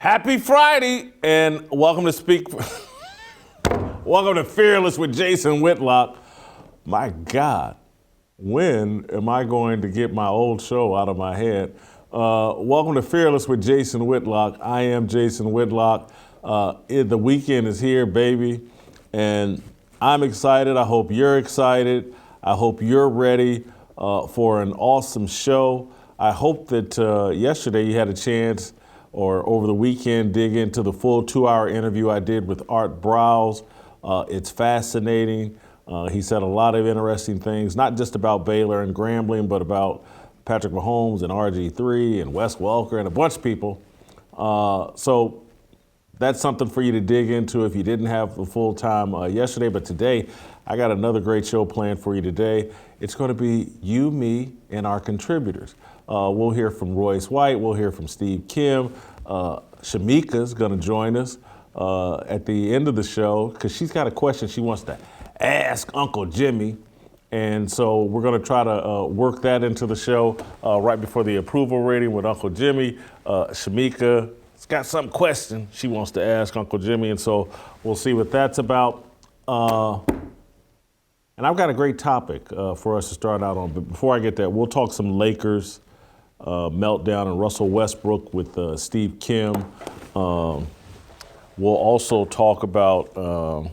Happy Friday, and welcome to welcome to Fearless with Jason Whitlock. My God, when am I going to get my old show out of my head? Welcome to Fearless with Jason Whitlock. I am Jason Whitlock. The weekend is here, baby, and I'm excited. I hope you're excited. I hope you're ready for an awesome show. I hope that yesterday you had a chance, or over the weekend, dig into the full 2-hour interview I did with Art Browse. It's fascinating. He said a lot of interesting things, not just about Baylor and Grambling, but about Patrick Mahomes and RG3 and Wes Welker and a bunch of people. So that's something for you to dig into if you didn't have the full time yesterday. But today, I got another great show planned for you today. It's going to be you, me, and our contributors. We'll hear from Royce White. We'll hear from Steve Kim. Shemeka is going to join us at the end of the show because she's got a question she wants to ask Uncle Jimmy. And so we're going to try to work that into the show right before the approval rating with Uncle Jimmy. Shemeka has got some question she wants to ask Uncle Jimmy, and so we'll see what that's about. And I've got a great topic for us to start out on. But before I get that, we'll talk some Lakers meltdown and Russell Westbrook with Steve Kim. We'll also talk about, oh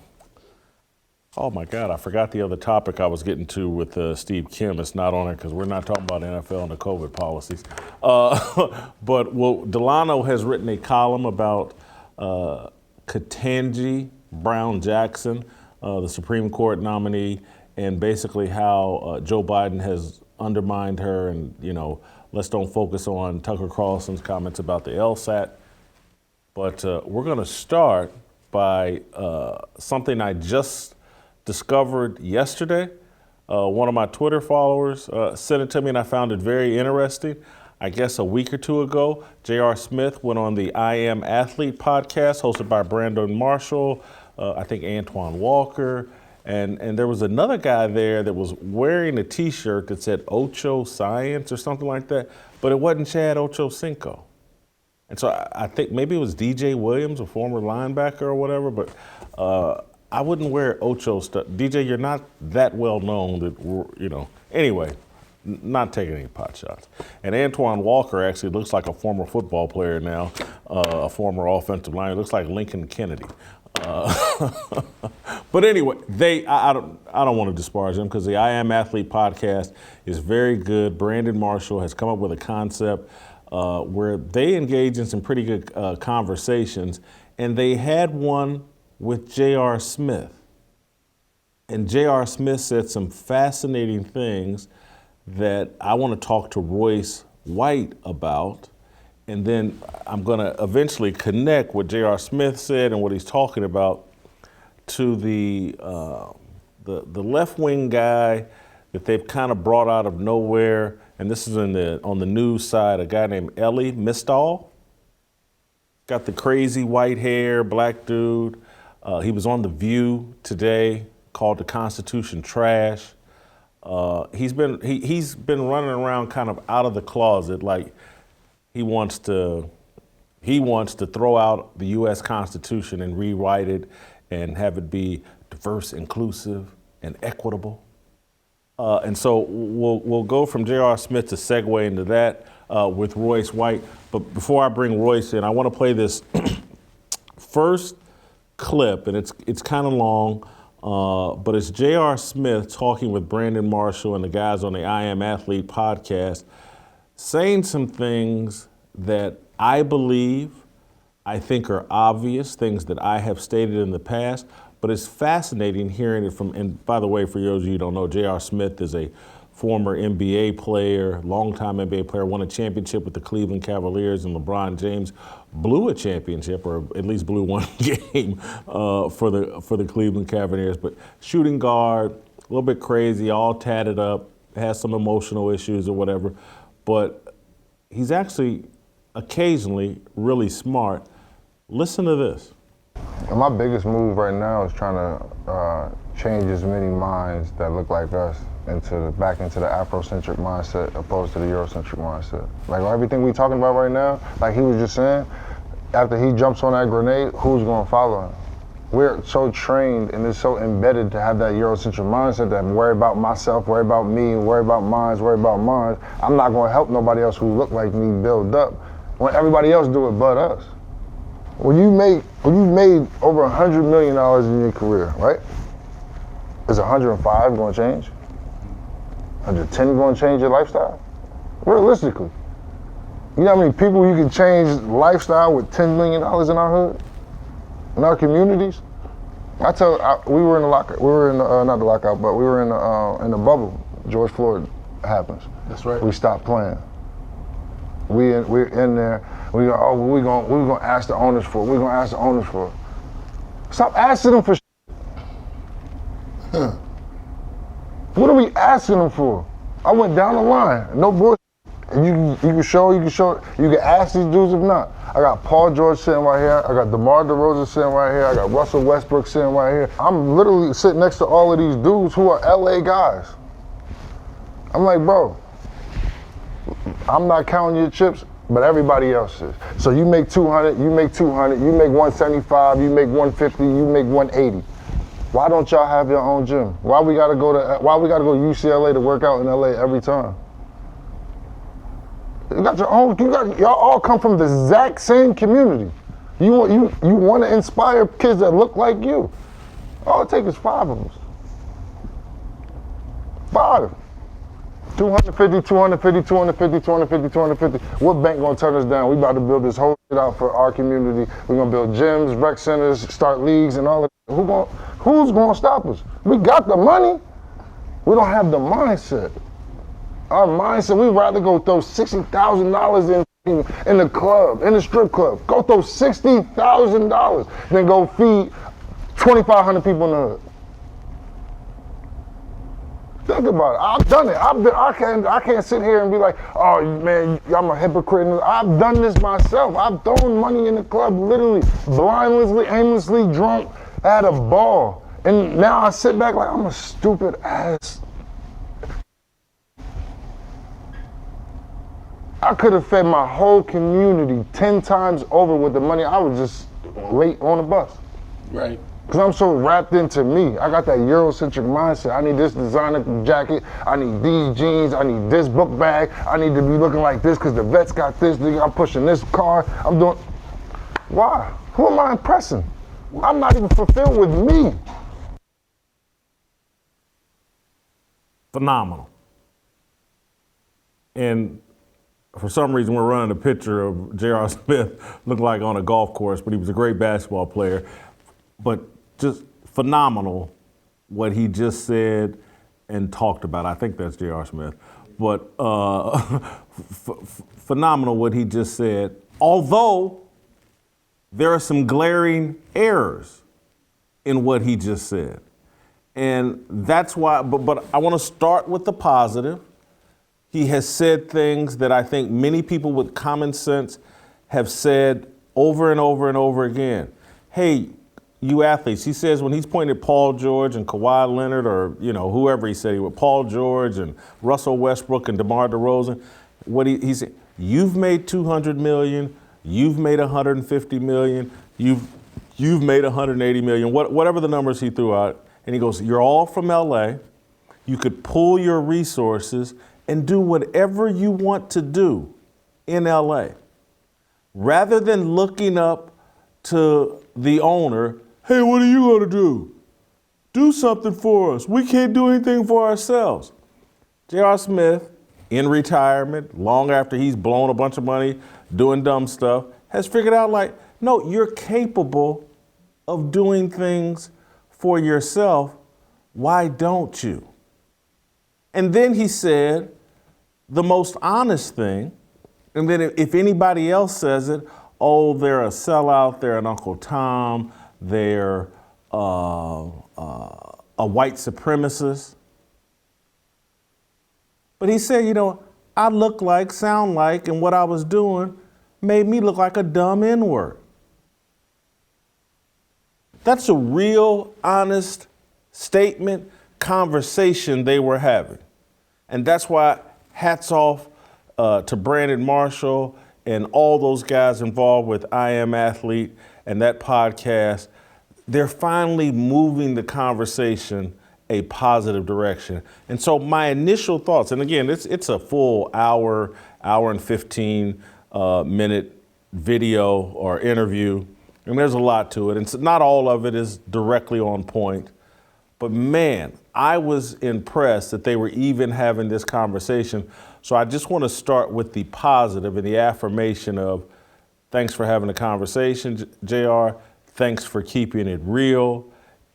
my God, I forgot the other topic I was getting to with Steve Kim. It's not on it because we're not talking about NFL and the COVID policies. But Delano has written a column about Ketanji Brown Jackson, the Supreme Court nominee, and basically how Joe Biden has undermined her, and, you know, let's don't focus on Tucker Carlson's comments about the LSAT. But we're going to start by something I just discovered yesterday. One of my Twitter followers sent it to me, and I found it very interesting. I guess a week or two ago, J.R. Smith went on the I Am Athlete podcast hosted by Brandon Marshall, I think Antoine Walker, and there was another guy there that was wearing a T-shirt that said Ocho Science or something like that, but it wasn't Chad Ochocinco. And so I think maybe it was DJ Williams, a former linebacker or whatever, but I wouldn't wear Ocho stuff. DJ, you're not that well known that, you know. Anyway, not taking any pot shots. And Antoine Walker actually looks like a former football player now, a former offensive lineman. Looks like Lincoln Kennedy. But anyway, I don't want to disparage them because the I Am Athlete podcast is very good. Brandon Marshall has come up with a concept where they engage in some pretty good conversations, and they had one with J.R. Smith. And J.R. Smith said some fascinating things that I want to talk to Royce White about. And then I'm going to eventually connect what J.R. Smith said and what he's talking about to the left-wing guy that they've kind of brought out of nowhere. And this is on the news side, a guy named Elie Mystal. Got the crazy white hair, black dude. He was on The View today, called the Constitution trash. He's been running around kind of out of the closet, like he wants to throw out the U.S. Constitution and rewrite it and have it be diverse, inclusive, and equitable. And so we'll go from J.R. Smith to segue into that with Royce White. But before I bring Royce in, I want to play this first clip, and it's kind of long, but it's J.R. Smith talking with Brandon Marshall and the guys on the I Am Athlete podcast, saying some things that I believe, I think are obvious, things that I have stated in the past, but it's fascinating hearing it from, and by the way, for those of you who don't know, J.R. Smith is a former NBA player, longtime NBA player, won a championship with the Cleveland Cavaliers, and LeBron James blew a championship, or at least blew one game for the Cleveland Cavaliers. But shooting guard, a little bit crazy, all tatted up, has some emotional issues or whatever, but he's actually occasionally really smart. Listen to this. My biggest move right now is trying to change as many minds that look like us back into the Afrocentric mindset opposed to the Eurocentric mindset. Like everything we talking about right now, like he was just saying, after he jumps on that grenade, who's gonna follow him? We're so trained and it's so embedded to have that Eurocentric mindset that worry about myself, worry about me, worry about mine, worry about mine. I'm not gonna help nobody else who look like me build up when everybody else do it but us. When you made over $100 million in your career, right? Is 105 gonna change? 110 gonna change your lifestyle? Realistically. You know how many people you can change lifestyle with $10 million in our hood? In our communities? We were in the lockout. We were in the, not the lockout, but we were in the bubble. George Floyd happens. That's right. We stopped playing. We're in there. We're gonna ask the owners for it. We're gonna ask the owners for it. Stop asking them for shit. What are we asking them for? I went down the line. No bullshit. You can show. You can ask these dudes if not. I got Paul George sitting right here. I got DeMar DeRozan sitting right here. I got Russell Westbrook sitting right here. I'm literally sitting next to all of these dudes who are LA guys. I'm like, bro, I'm not counting your chips, but everybody else is. So you make 200, you make 200, you make 175, you make 150, you make 180. Why don't y'all have your own gym? Why we gotta go to UCLA to work out in LA every time? You got your own, y'all all come from the exact same community. You want to inspire kids that look like you. All it takes is 5 of us. 5. 250, 250, 250, 250, 250. What bank gonna turn us down? We about to build this whole shit out for our community. We're gonna build gyms, rec centers, start leagues and all of that. Who's gonna stop us? We got the money. We don't have the mindset. Our mindset, we'd rather go throw $60,000 in the club, in the strip club. Go throw $60,000 than go feed 2,500 people in the hood. Think about it. I've done it. I can't sit here and be like, oh man, I'm a hypocrite. I've done this myself. I've thrown money in the club, literally, blindlessly, aimlessly, drunk, had a ball. And now I sit back like I'm a stupid ass. I could have fed my whole community 10 times over with the money I was just late on the bus. Right. Because I'm so wrapped into me. I got that Eurocentric mindset. I need this designer jacket. I need these jeans. I need this book bag. I need to be looking like this because the vets got this. I'm pushing this car. I'm doing. Why? Who am I impressing? I'm not even fulfilled with me. Phenomenal. And for some reason, we're running a picture of J.R. Smith looking like on a golf course, but he was a great basketball player. But just phenomenal what he just said and talked about. I think that's J.R. Smith. But phenomenal what he just said, although there are some glaring errors in what he just said. And that's why, but I want to start with the positive. He has said things that I think many people with common sense have said over and over and over again. Hey, you athletes, he says when he's pointing at Paul George and Kawhi Leonard or, whoever he said, with Paul George and Russell Westbrook and DeMar DeRozan, what he said, you've made $200 million, you've made $150 million, you've made $180 million, whatever the numbers he threw out. And he goes, you're all from LA. You could pool your resources and do whatever you want to do in LA. Rather than looking up to the owner, hey, what are you gonna do? Do something for us. We can't do anything for ourselves. J.R. Smith, in retirement, long after he's blown a bunch of money doing dumb stuff, has figured out no, you're capable of doing things for yourself. Why don't you? And then he said the most honest thing, and then if anybody else says it, oh, they're a sellout, they're an Uncle Tom, they're a white supremacist. But he said, I look like, sound like, and what I was doing made me look like a dumb N-word. That's a real, honest statement, conversation they were having. And that's why hats off to Brandon Marshall and all those guys involved with I Am Athlete and that podcast, they're finally moving the conversation a positive direction. And so my initial thoughts, and again, it's a full hour and 15 minute video or interview, and there's a lot to it. And not all of it is directly on point. But man, I was impressed that they were even having this conversation. So I just want to start with the positive and the affirmation of thanks for having the conversation, JR. Thanks for keeping it real.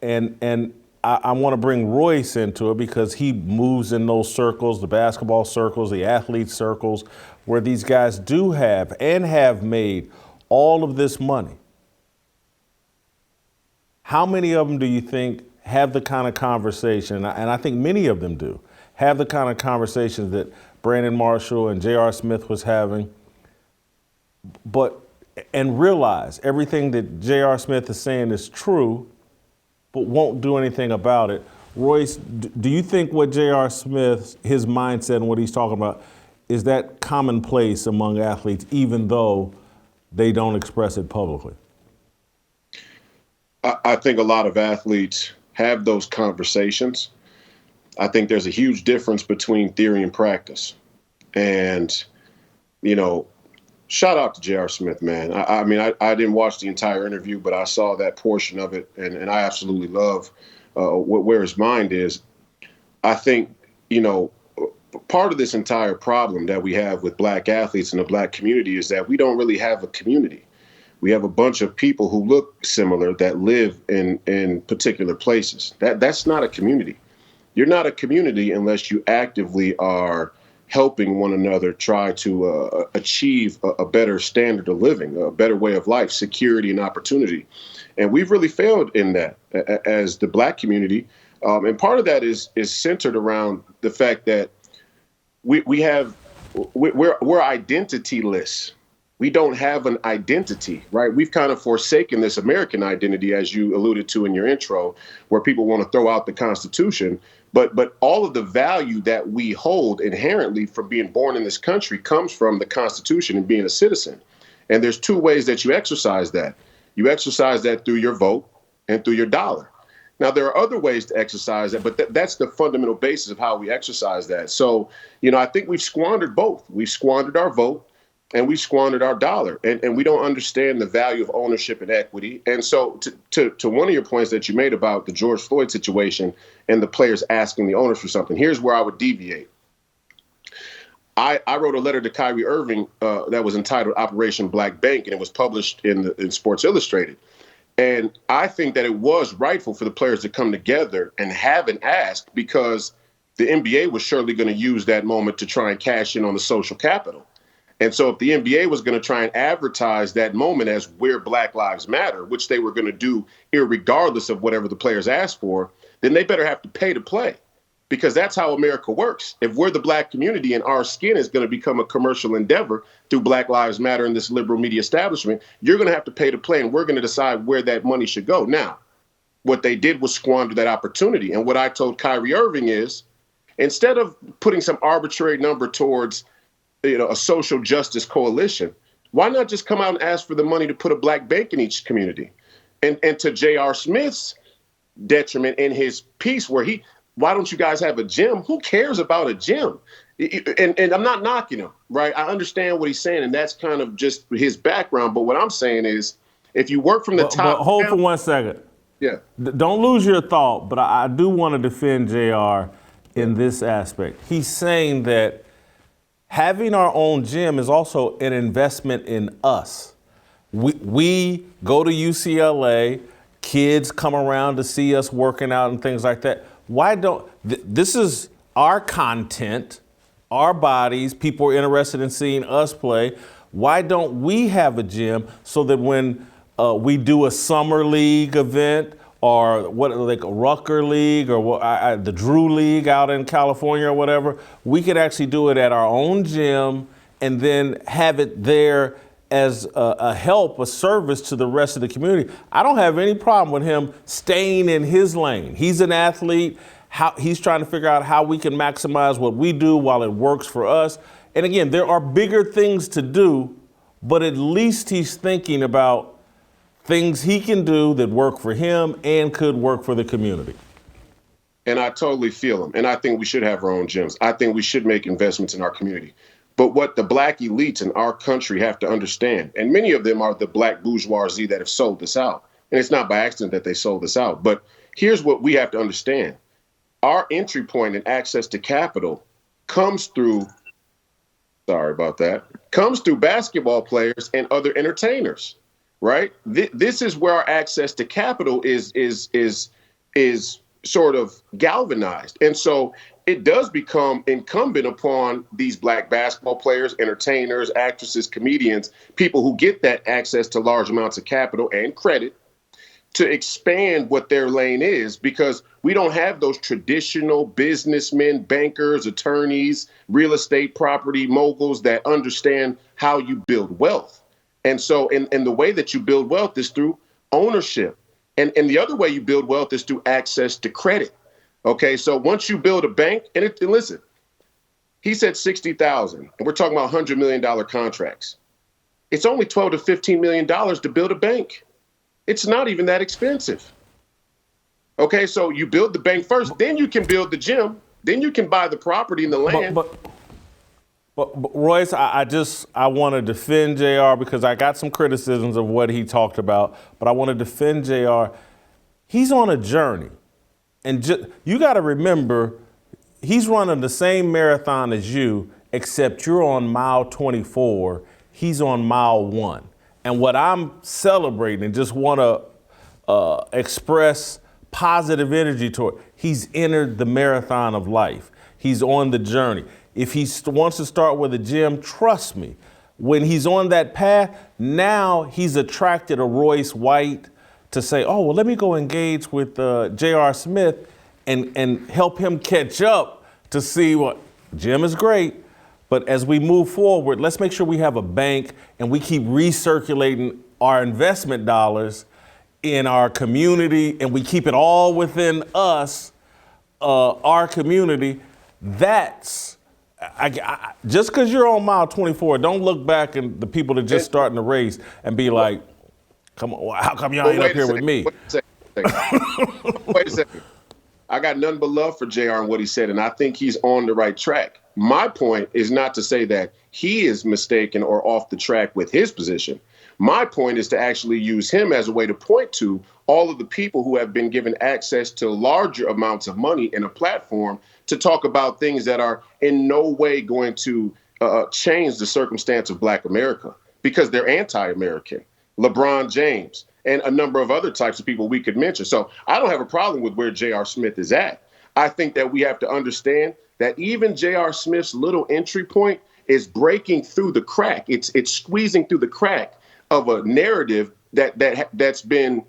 And I want to bring Royce into it because he moves in those circles, the basketball circles, the athlete circles, where these guys do have and have made all of this money. How many of them do you think have the kind of conversation, and I think many of them do, have the kind of conversations that Brandon Marshall and J.R. Smith was having, and realize everything that J.R. Smith is saying is true, but won't do anything about it? Royce, do you think what J.R. Smith, his mindset and what he's talking about, is that commonplace among athletes, even though they don't express it publicly? I think a lot of athletes have those conversations. I think there's a huge difference between theory and practice. And, shout out to J.R. Smith, man. I mean, I didn't watch the entire interview, but I saw that portion of it, and I absolutely love where his mind is. I think, part of this entire problem that we have with black athletes in the black community is that we don't really have a community. We have a bunch of people who look similar that live in particular places. That's not a community. You're not a community unless you actively are helping one another try to achieve a better standard of living, a better way of life, security and opportunity. And we've really failed in that as the black community. And part of that is centered around the fact that we're identityless. We don't have an identity, right? We've kind of forsaken this American identity, as you alluded to in your intro, where people want to throw out the Constitution. But all of the value that we hold inherently from being born in this country comes from the Constitution and being a citizen. And there's two ways that you exercise that. You exercise that through your vote and through your dollar. Now, there are other ways to exercise that, but that's the fundamental basis of how we exercise that. So, I think we've squandered both. We've squandered our vote and we squandered our dollar, and we don't understand the value of ownership and equity. And so to one of your points that you made about the George Floyd situation and the players asking the owners for something, here's where I would deviate. I wrote a letter to Kyrie Irving that was entitled Operation Black Bank, and it was published in Sports Illustrated. And I think that it was rightful for the players to come together and have an ask, because the NBA was surely going to use that moment to try and cash in on the social capital. And so if the NBA was going to try and advertise that moment as where Black Lives Matter, which they were going to do irregardless of whatever the players asked for, then they better have to pay to play, because that's how America works. If we're the black community and our skin is going to become a commercial endeavor through Black Lives Matter and this liberal media establishment, you're going to have to pay to play, and we're going to decide where that money should go. Now, what they did was squander that opportunity. And what I told Kyrie Irving is, instead of putting some arbitrary number towards a social justice coalition, why not just come out and ask for the money to put a black bank in each community? And to J.R. Smith's detriment in his piece where why don't you guys have a gym? Who cares about a gym? And I'm not knocking him, right? I understand what he's saying, and that's kind of just his background. But what I'm saying is, if you work from the top— But hold for 1 second. Yeah. Don't lose your thought, but I do want to defend JR in this aspect. He's saying that having our own gym is also an investment in us. We go to UCLA, kids come around to see us working out and things like that. Why don't, this is our content, our bodies, people are interested in seeing us play. Why don't we have a gym so that when we do a summer league event, or like a Rucker League, or the Drew League out in California or whatever, we could actually do it at our own gym and then have it there as a help, a service to the rest of the community. I don't have any problem with him staying in his lane. He's an athlete. He's trying to figure out how we can maximize what we do while it works for us. And again, there are bigger things to do but at least he's thinking about things he can do that work for him and could work for the community. And I totally feel him. And I think we should have our own gyms. I think we should make investments in our community. But what the black elites in our country have to understand, and many of them are the black bourgeoisie that have sold this out. And it's not by accident that they sold this out. But here's what we have to understand. Our entry point and access to capital comes through, comes through basketball players and other entertainers, right? This is where our access to capital is sort of galvanized. And so it does become incumbent upon these black basketball players, entertainers, actresses, comedians, people who get that access to large amounts of capital and credit to expand what their lane is, because we don't have those traditional businessmen, bankers, attorneys, real estate property moguls that understand how you build wealth. And so, and the way that you build wealth is through ownership. And the other way you build wealth is through access to credit. Okay, so once you build a bank, and listen, he said 60,000, and we're talking about $100 million contracts. It's only $12 to $15 million to build a bank. It's not even that expensive. Okay, so you build the bank first, then you can build the gym, then you can buy the property and the land. But Royce, I want to defend JR because I got some criticisms of what he talked about, but I want to defend JR. He's on a journey. And you got to remember, he's running the same marathon as you, except you're on mile 24, he's on mile 1. And what I'm celebrating and just want to express positive energy toward, he's entered the marathon of life. He's on the journey. If he wants to start with a gym, trust me, when he's on that path, now he's attracted a Royce White to say, oh, well, let me go engage with J.R. Smith and help him catch up to see what, gym is great, but as we move forward, let's make sure we have a bank and we keep recirculating our investment dollars in our community and we keep it all within us, our community. That's, just because you're on mile 24, don't look back and the people that just starting the race and be like, come on, how come y'all ain't up here with me? Wait a second. I got nothing but love for JR and what he said, and I think he's on the right track. My point is not to say that he is mistaken or off the track with his position. My point is to actually use him as a way to point to all of the people who have been given access to larger amounts of money in a platform to talk about things that are in no way going to change the circumstance of Black America because they're anti-American. LeBron James and a number of other types of people we could mention. So I don't have a problem with where J.R. Smith is at. I think that we have to understand that even J.R. Smith's little entry point is breaking through the crack. It's squeezing through the crack of a narrative that's been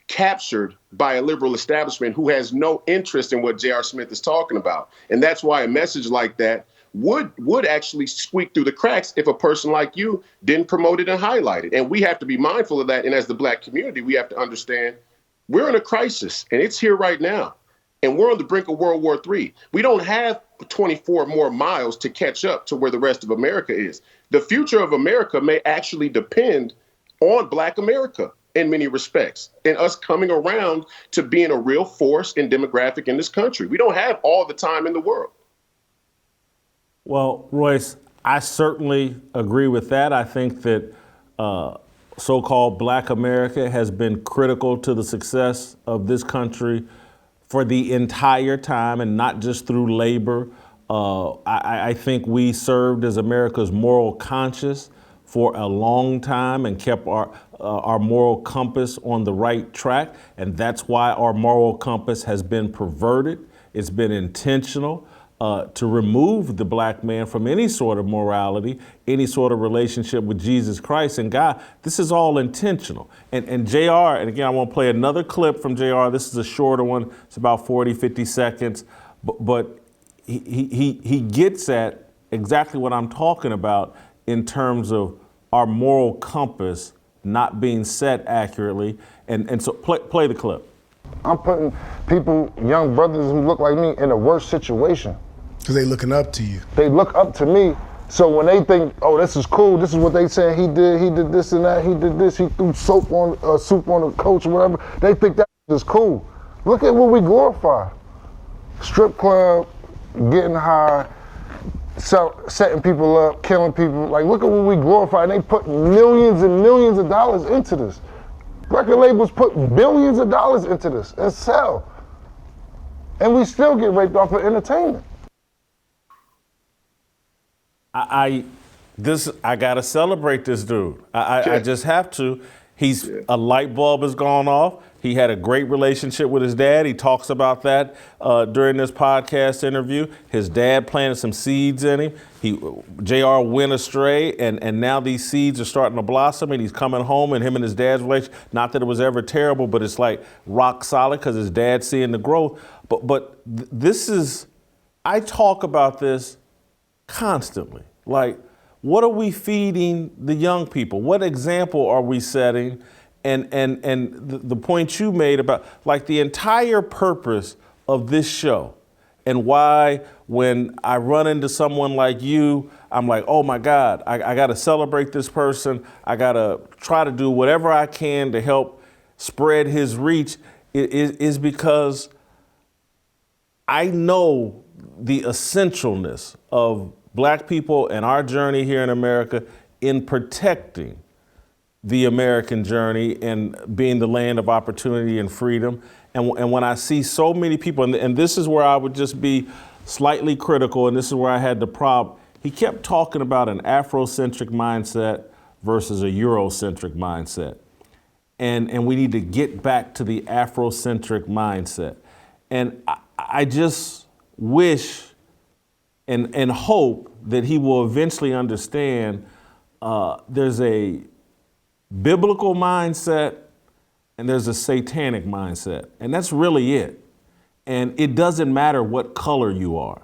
captured by a liberal establishment who has no interest in what J.R. Smith is talking about. And that's why a message like that would actually squeak through the cracks if a person like you didn't promote it and highlight it. And we have to be mindful of that. And as the Black community, we have to understand we're in a crisis and it's here right now. And we're on the brink of World War III. We don't have 24 more miles to catch up to where the rest of America is. The future of America may actually depend on Black America in many respects, and us coming around to being a real force and demographic in this country. We don't have all the time in the world. Well, Royce, I certainly agree with that. I think that so-called Black America has been critical to the success of this country for the entire time and not just through labor. I think we served as America's moral conscience for a long time and kept our moral compass on the right track. And that's why our moral compass has been perverted. It's been intentional to remove the Black man from any sort of morality, any sort of relationship with Jesus Christ and God. This is all intentional. And JR, and again, I want to play another clip from JR. This is a shorter one. It's about 40, 50 seconds. But he gets at exactly what I'm talking about in terms of our moral compass not being set accurately. And so play the clip. I'm putting people, young brothers who look like me, in a worse situation. Because they looking up to you. They look up to me So when they think, oh, this is cool, this is what they saying he did this and that, he did this, he threw soup on the coach or whatever, they think that is cool. Look at what we glorify. Strip club, getting high, setting people up, killing people. Like, look at what we glorify, and they put millions and millions of dollars into this. Record labels put billions of dollars into this and sell. And we still get raped off of entertainment. I gotta celebrate this dude. I just have to. A light bulb has gone off. He had a great relationship with his dad. He talks about that during this podcast interview. His dad planted some seeds in him. JR went astray, and now these seeds are starting to blossom, and he's coming home, and him and his dad's relationship, not that it was ever terrible, but it's like rock solid because his dad's seeing the growth. But this is, I talk about this constantly. Like, what are we feeding the young people? What example are we setting? And the point you made about, like, the entire purpose of this show and why when I run into someone like you, I'm like, oh my God, I got to celebrate this person. I got to try to do whatever I can to help spread his reach is because I know the essentialness of Black people and our journey here in America in protecting the American journey and being the land of opportunity and freedom. And when I see so many people, and this is where I would just be slightly critical, and this is where I had the problem. He kept talking about an Afrocentric mindset versus a Eurocentric mindset. And we need to get back to the Afrocentric mindset. And I just wish and hope that he will eventually understand there's a biblical mindset and there's a satanic mindset. And that's really it. And it doesn't matter what color you are.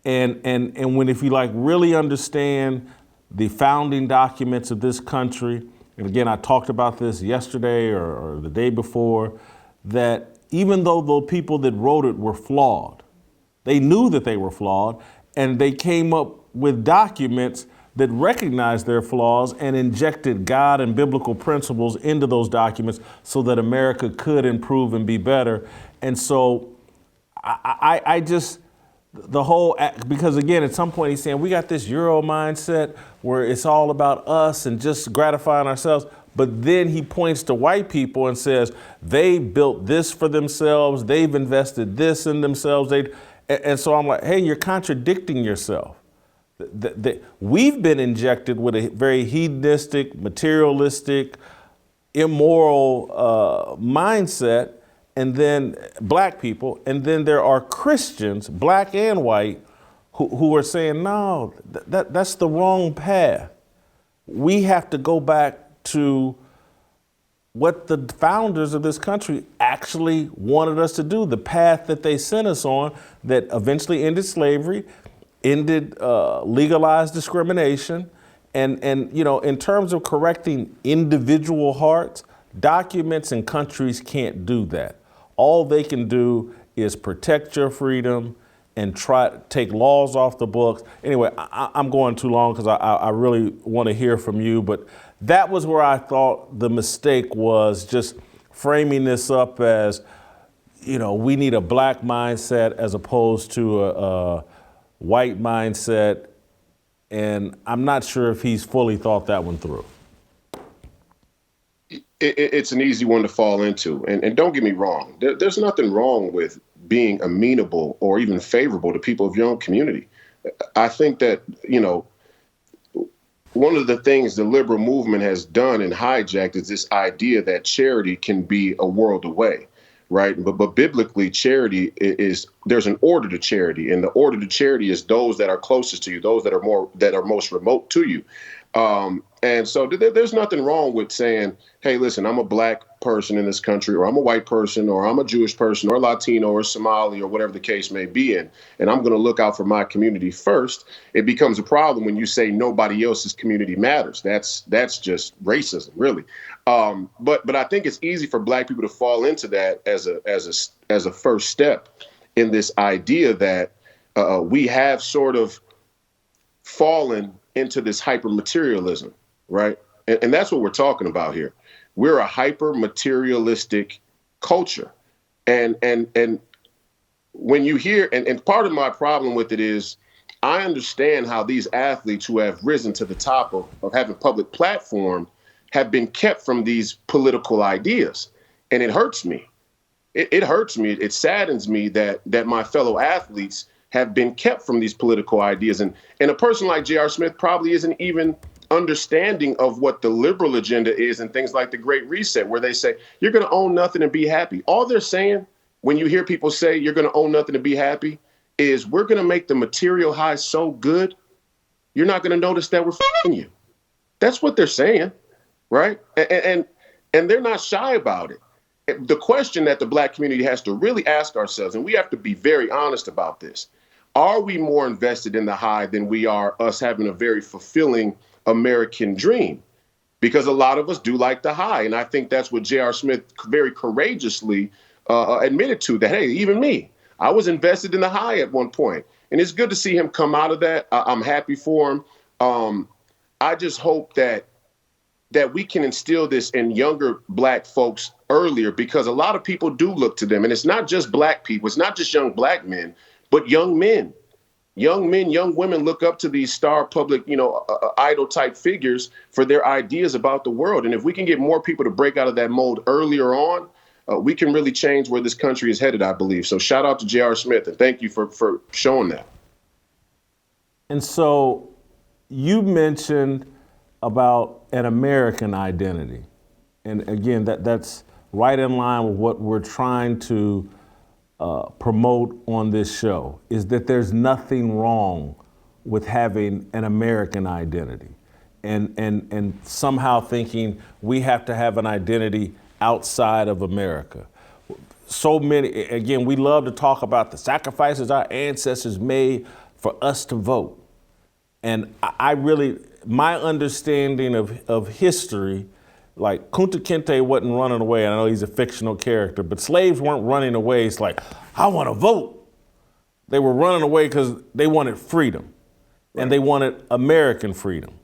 And when if you like really understand the founding documents of this country, and again, I talked about this yesterday or the day before, that even though the people that wrote it were flawed, they knew that they were flawed, and they came up with documents that recognized their flaws and injected God and biblical principles into those documents so that America could improve and be better. And so I just, because again, at some point he's saying, we got this Euro mindset where it's all about us and just gratifying ourselves. But then he points to white people and says, they built this for themselves. They've invested this in themselves. And so I'm like, hey, you're contradicting yourself. We've been injected with a very hedonistic, materialistic, immoral mindset, and then Black people, and then there are Christians, Black and white, who are saying, no, that's the wrong path. We have to go back to what the founders of this country actually wanted us to do, the path that they sent us on that eventually ended slavery, ended legalized discrimination. And you know, in terms of correcting individual hearts, documents and countries can't do that. All they can do is protect your freedom and try to take laws off the books. Anyway, I'm going too long because I really want to hear from you, but that was where I thought the mistake was, just framing this up as, you know, we need a Black mindset as opposed to a white mindset. And I'm not sure if he's fully thought that one through. It's an easy one to fall into. And don't get me wrong, there's nothing wrong with being amenable or even favorable to people of your own community. I think that, you know, one of the things the liberal movement has done and hijacked is this idea that charity can be a world away, right? But biblically, charity there's an order to charity, and the order to charity is those that are closest to you, those that are most remote to you. And so there's nothing wrong with saying, hey, listen, I'm a Black person in this country, or I'm a white person, or I'm a Jewish person, or Latino, or Somali, or whatever the case may be, and I'm going to look out for my community first. It becomes a problem when you say nobody else's community matters. That's just racism, really. But I think it's easy for Black people to fall into that as a first step in this idea that we have sort of fallen into this hyper materialism, right? And that's what we're talking about here. We're a hyper materialistic culture. And when you hear, and part of my problem with it is I understand how these athletes who have risen to the top of having public platform have been kept from these political ideas. And it hurts me. It hurts me. It saddens me that my fellow athletes have been kept from these political ideas. And a person like J.R. Smith probably isn't even understanding of what the liberal agenda is and things like the Great Reset, where they say, you're going to own nothing and be happy. All they're saying when you hear people say you're going to own nothing and be happy is we're going to make the material high so good, you're not going to notice that we're f***ing you. That's what they're saying, right? And they're not shy about it. The question that the Black community has to really ask ourselves, and we have to be very honest about this, are we more invested in the high than we are us having a very fulfilling American dream? Because a lot of us do like the high. And I think that's what J.R. Smith very courageously admitted to, that, hey, even me, I was invested in the high at one point. And it's good to see him come out of that. I'm happy for him. I just hope that we can instill this in younger Black folks earlier, because a lot of people do look to them. And it's not just Black people. It's not just young Black men, but young men. Young men, young women look up to these star public, idol type figures for their ideas about the world. And if we can get more people to break out of that mold earlier on, we can really change where this country is headed, I believe. So shout out to J.R. Smith, and thank you for showing that. And so you mentioned about an American identity. And again, that's right in line with what we're trying to promote on this show, is that there's nothing wrong with having an American identity and somehow thinking we have to have an identity outside of America. So many, again, we love to talk about the sacrifices our ancestors made for us to vote. And I really, my understanding of history, like Kunta Kinte wasn't running away. And I know he's a fictional character, but slaves weren't running away. It's like, I want to vote. They were running away because they wanted freedom, and they wanted American freedom.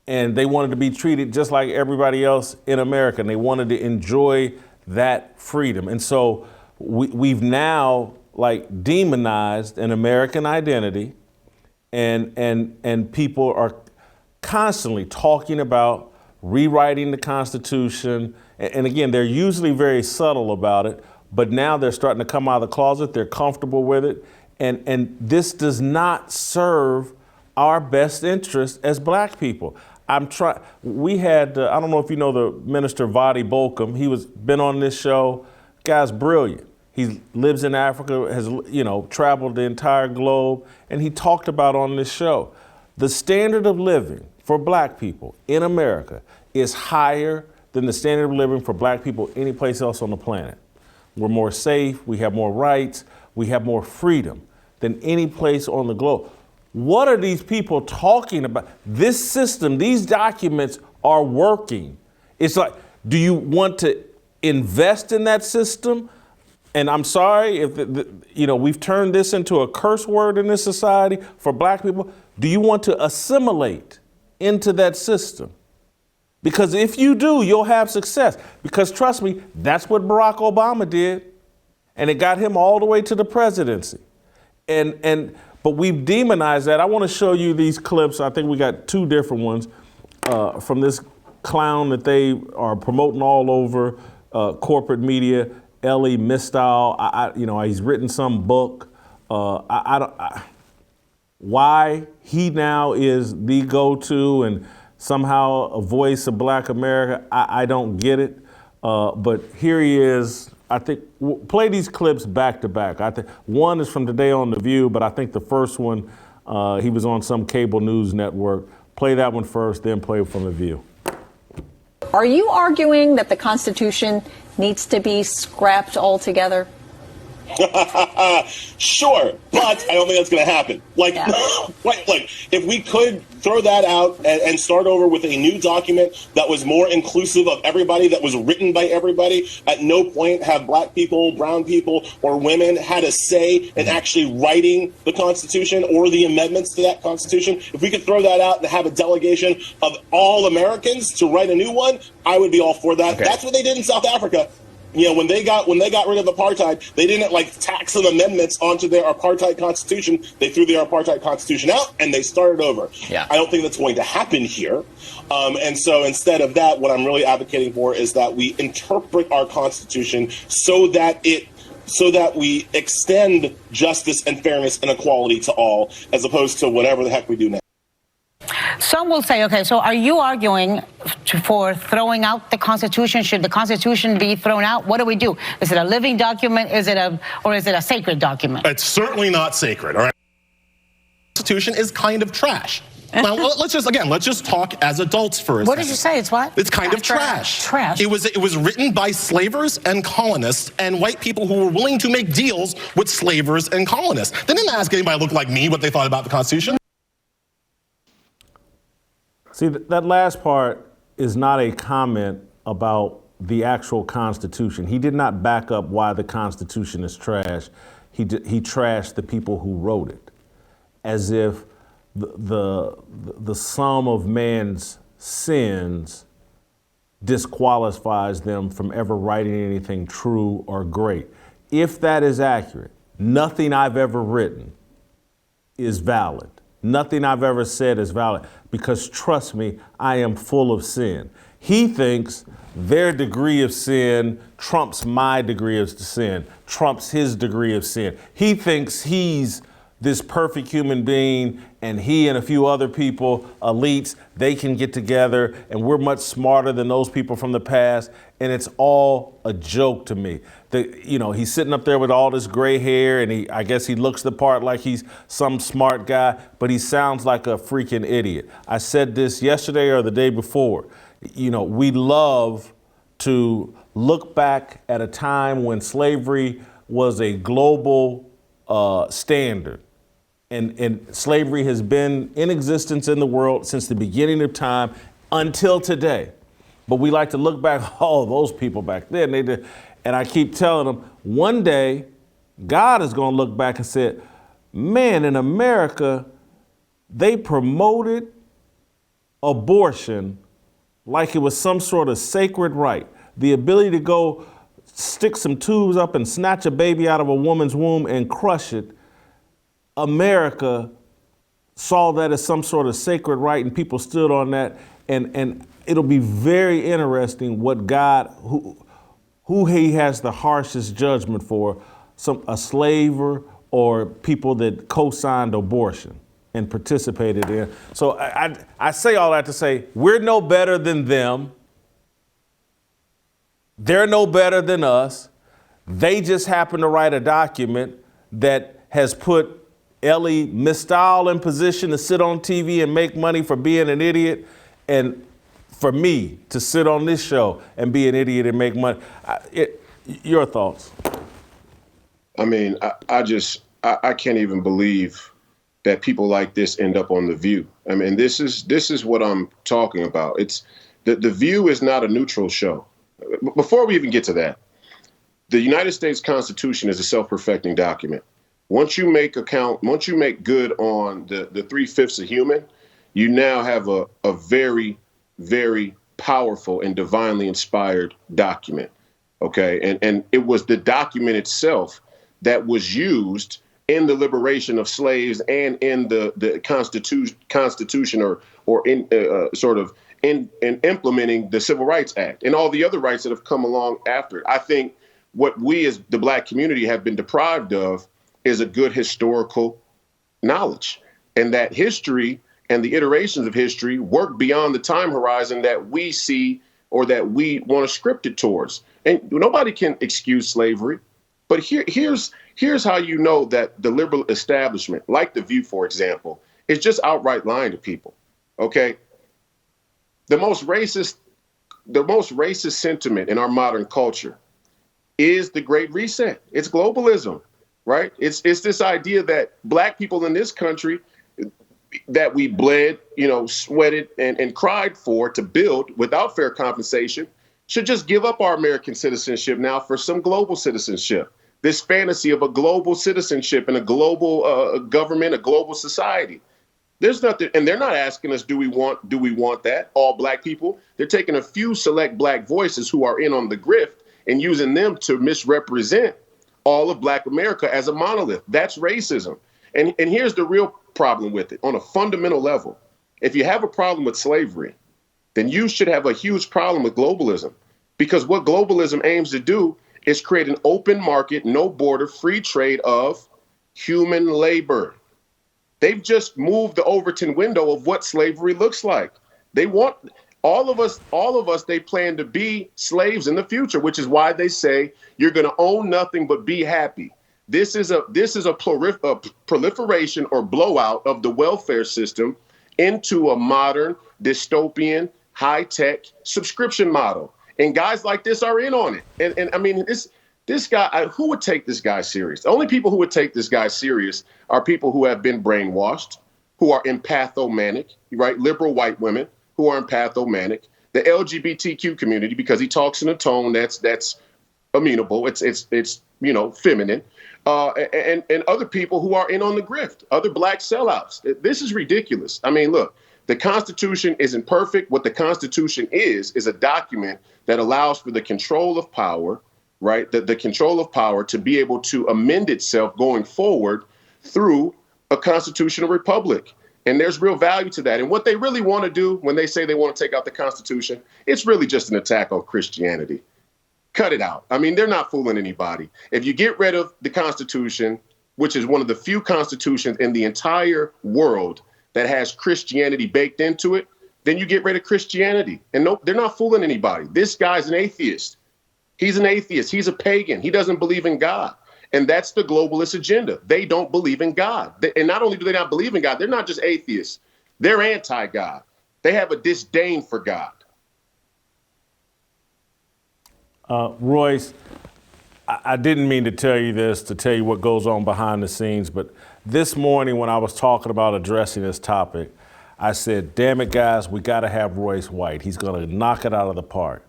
And they wanted to be treated just like everybody else in America. And they wanted to enjoy that freedom. And so we've now like demonized an American identity, and people are constantly talking about rewriting the Constitution. And again, they're usually very subtle about it, but now they're starting to come out of the closet. They're comfortable with it. And this does not serve our best interest as Black people. We had, I don't know if you know the Minister Vadi Bolcom. He been on this show. Guy's brilliant. He lives in Africa, has traveled the entire globe, and he talked about on this show, the standard of living for Black people in America is higher than the standard of living for Black people any place else on the planet. We're more safe, we have more rights, we have more freedom than any place on the globe. What are these people talking about? This system, these documents are working. It's like, do you want to invest in that system? And I'm sorry if we've turned this into a curse word in this society for Black people. Do you want to assimilate into that system? Because if you do, you'll have success. Because trust me, that's what Barack Obama did. And it got him all the way to the presidency. But we've demonized that. I want to show you these clips. I think we got two different ones from this clown that they are promoting all over corporate media, Elie Mystal. He's written some book. Why he now is the go-to and somehow a voice of Black America, I don't get it. But here he is. I think play these clips back to back. I think one is from today on The View, but I think the first one, he was on some cable news network. Play that one first, then play from The View. Are you arguing that the Constitution needs to be scrapped altogether? Sure, but I don't think that's going to happen. Like, if we could throw that out and start over with a new document that was more inclusive of everybody, that was written by everybody, at no point have black people, brown people, or women had a say in actually writing the Constitution or the amendments to that Constitution. If we could throw that out and have a delegation of all Americans to write a new one, I would be all for that. Okay. That's what they did in South Africa. You know, when they got rid of apartheid, they didn't tack some amendments onto their apartheid constitution. They threw the apartheid constitution out and they started over. Yeah. I don't think that's going to happen here. And so instead of that, what I'm really advocating for is that we interpret our constitution so that we extend justice and fairness and equality to all, as opposed to whatever the heck we do now. Some will say, okay, so are you arguing for throwing out the Constitution? Should the Constitution be thrown out? What do we do? Is it a living document? Or is it a sacred document? It's certainly not sacred, all right? The Constitution is kind of trash. Now, let's just talk as adults for a second. What did you say? It's what? It's kind of trash. Trash. It was written by slavers and colonists and white people who were willing to make deals with slavers and colonists. They didn't ask anybody who looked like me what they thought about the Constitution. See, that last part is not a comment about the actual Constitution. He did not back up why the Constitution is trash. He trashed the people who wrote it, as if the sum of man's sins disqualifies them from ever writing anything true or great. If that is accurate, nothing I've ever written is valid. Nothing I've ever said is valid, because trust me, I am full of sin. He thinks their degree of sin trumps my degree of sin, trumps his degree of sin. He thinks he's this perfect human being, and he and a few other people, elites, they can get together, and we're much smarter than those people from the past, and it's all a joke to me. He's sitting up there with all this gray hair, and I guess he looks the part like he's some smart guy, but he sounds like a freaking idiot. I said this yesterday or the day before. We love to look back at a time when slavery was a global standard. And slavery has been in existence in the world since the beginning of time until today. But we like to look back, those people back then, they did. And I keep telling them, one day, God is going to look back and say, man, in America, they promoted abortion like it was some sort of sacred right. The ability to go stick some tubes up and snatch a baby out of a woman's womb and crush it. America saw that as some sort of sacred right, and people stood on that. And it'll be very interesting what God, who he has the harshest judgment for, a slaver or people that co-signed abortion and participated in. So I say all that to say, we're no better than them. They're no better than us. They just happen to write a document that has put Elie Mystal in position to sit on TV and make money for being an idiot, and for me to sit on this show and be an idiot and make money. Your thoughts? I mean, I can't even believe that people like this end up on The View. I mean, this is what I'm talking about. It's The View is not a neutral show. Before we even get to that, the United States Constitution is a self-perfecting document. Once you make good on the 3/5 of human, you now have a very, very powerful and divinely inspired document. Okay. And it was the document itself that was used in the liberation of slaves and in the Constitution or in implementing the Civil Rights Act and all the other rights that have come along after it. I think what we as the Black community have been deprived of is a good historical knowledge, and that history and the iterations of history work beyond the time horizon that we see or that we want to script it towards. And nobody can excuse slavery, but here's how you know that the liberal establishment, like The View, for example, is just outright lying to people. Okay, the most racist sentiment in our modern culture is the Great Reset. It's globalism, right? It's this idea that black people in this country that we bled, sweated and cried for to build without fair compensation should just give up our American citizenship now for some global citizenship. This fantasy of a global citizenship and a global government, a global society. There's nothing, and they're not asking us, do we want that? All black people. They're taking a few select black voices who are in on the grift and using them to misrepresent all of black America as a monolith. That's racism. And here's the real problem with it on a fundamental level. If you have a problem with slavery, then you should have a huge problem with globalism, because what globalism aims to do is create an open market, no border, free trade of human labor. They've just moved the Overton window of what slavery looks like. They want all of us, they plan to be slaves in the future, which is why they say you're going to own nothing but be happy. This is a proliferation or blowout of the welfare system into a modern, dystopian, high-tech subscription model. And guys like this are in on it. And I mean, this guy, who would take this guy serious? The only people who would take this guy serious are people who have been brainwashed, who are empathomanic, right? Liberal white women who are empathomanic, the LGBTQ community, because he talks in a tone that's amenable, it's feminine, and other people who are in on the grift, other black sellouts. This is ridiculous. I mean, look, the Constitution isn't perfect. What the Constitution is a document that allows for the control of power, right? The control of power to be able to amend itself going forward through a constitutional republic. And there's real value to that. And what they really want to do when they say they want to take out the Constitution, it's really just an attack on Christianity. Cut it out. I mean, they're not fooling anybody. If you get rid of the Constitution, which is one of the few constitutions in the entire world that has Christianity baked into it, then you get rid of Christianity. And no, they're not fooling anybody. This guy's an atheist. He's an atheist. He's a pagan. He doesn't believe in God. And that's the globalist agenda. They don't believe in God. And not only do they not believe in God, they're not just atheists. They're anti-God. They have a disdain for God. Royce, I didn't mean to tell you this, to tell you what goes on behind the scenes, but this morning when I was talking about addressing this topic, I said, damn it, guys, we got to have Royce White. He's going to knock it out of the park.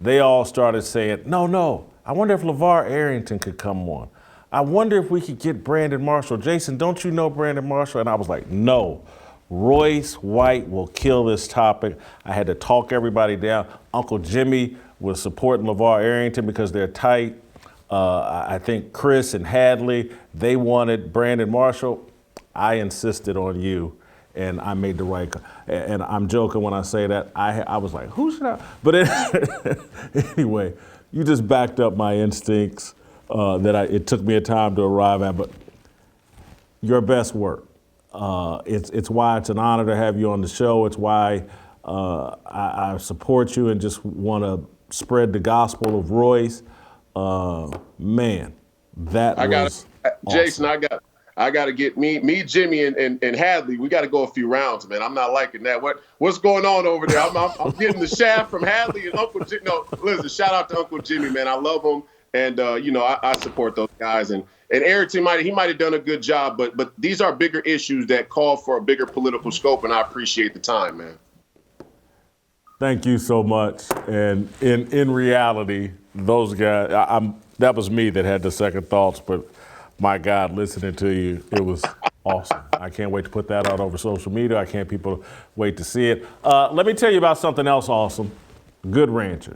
They all started saying, no, I wonder if LeVar Arrington could come on. I wonder if we could get Brandon Marshall. Jason, don't you know Brandon Marshall? And I was like, no, Royce White will kill this topic. I had to talk everybody down. Uncle Jimmy was supporting LeVar Arrington because they're tight. I think Chris and Hadley, they wanted Brandon Marshall. I insisted on you, and I made the right. And I'm joking when I say that. I was like, who should I? But anyway, you just backed up my instincts it took me a time to arrive at. But your best work. It's why it's an honor to have you on the show. It's why I support you and just want to spread the gospel of Royce. Man, that was Jason, awesome. I got to get me, Jimmy, and Hadley. We got to go a few rounds, man. I'm not liking that. What's going on over there? I'm getting the shaft from Hadley and Uncle Jimmy. No, listen, shout out to Uncle Jimmy, man. I love him, and I support those guys. And Arrington might have done a good job, but these are bigger issues that call for a bigger political scope, and I appreciate the time, man. Thank you so much. And in reality, those guys, that was me that had the second thoughts, but my God, listening to you, it was awesome. I can't wait to put that out over social media. I can't wait to see it. Let me tell you about something else awesome. Good Ranchers.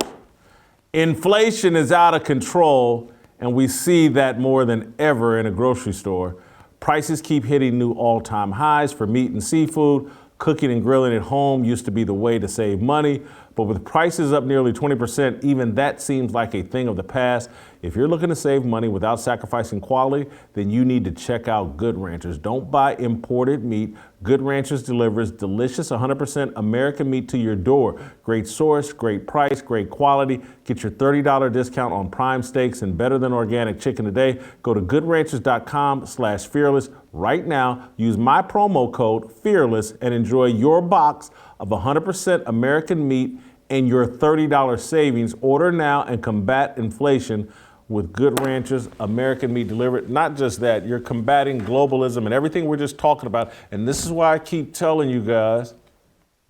Inflation is out of control, and we see that more than ever in a grocery store. Prices keep hitting new all-time highs for meat and seafood. Cooking and grilling at home used to be the way to save money, but with prices up nearly 20%, even that seems like a thing of the past. If you're looking to save money without sacrificing quality, then you need to check out Good Ranchers. Don't buy imported meat. Good Ranchers delivers delicious 100% American meat to your door. Great source, great price, great quality. Get your $30 discount on prime steaks and better than organic chicken today. Go to goodranchers.com/fearless right now. Use my promo code FEARLESS and enjoy your box of 100% American meat and your $30 savings. Order now and combat inflation with good ranchers, American meat delivered. Not just that, you're combating globalism and everything we're just talking about. And this is why I keep telling you guys,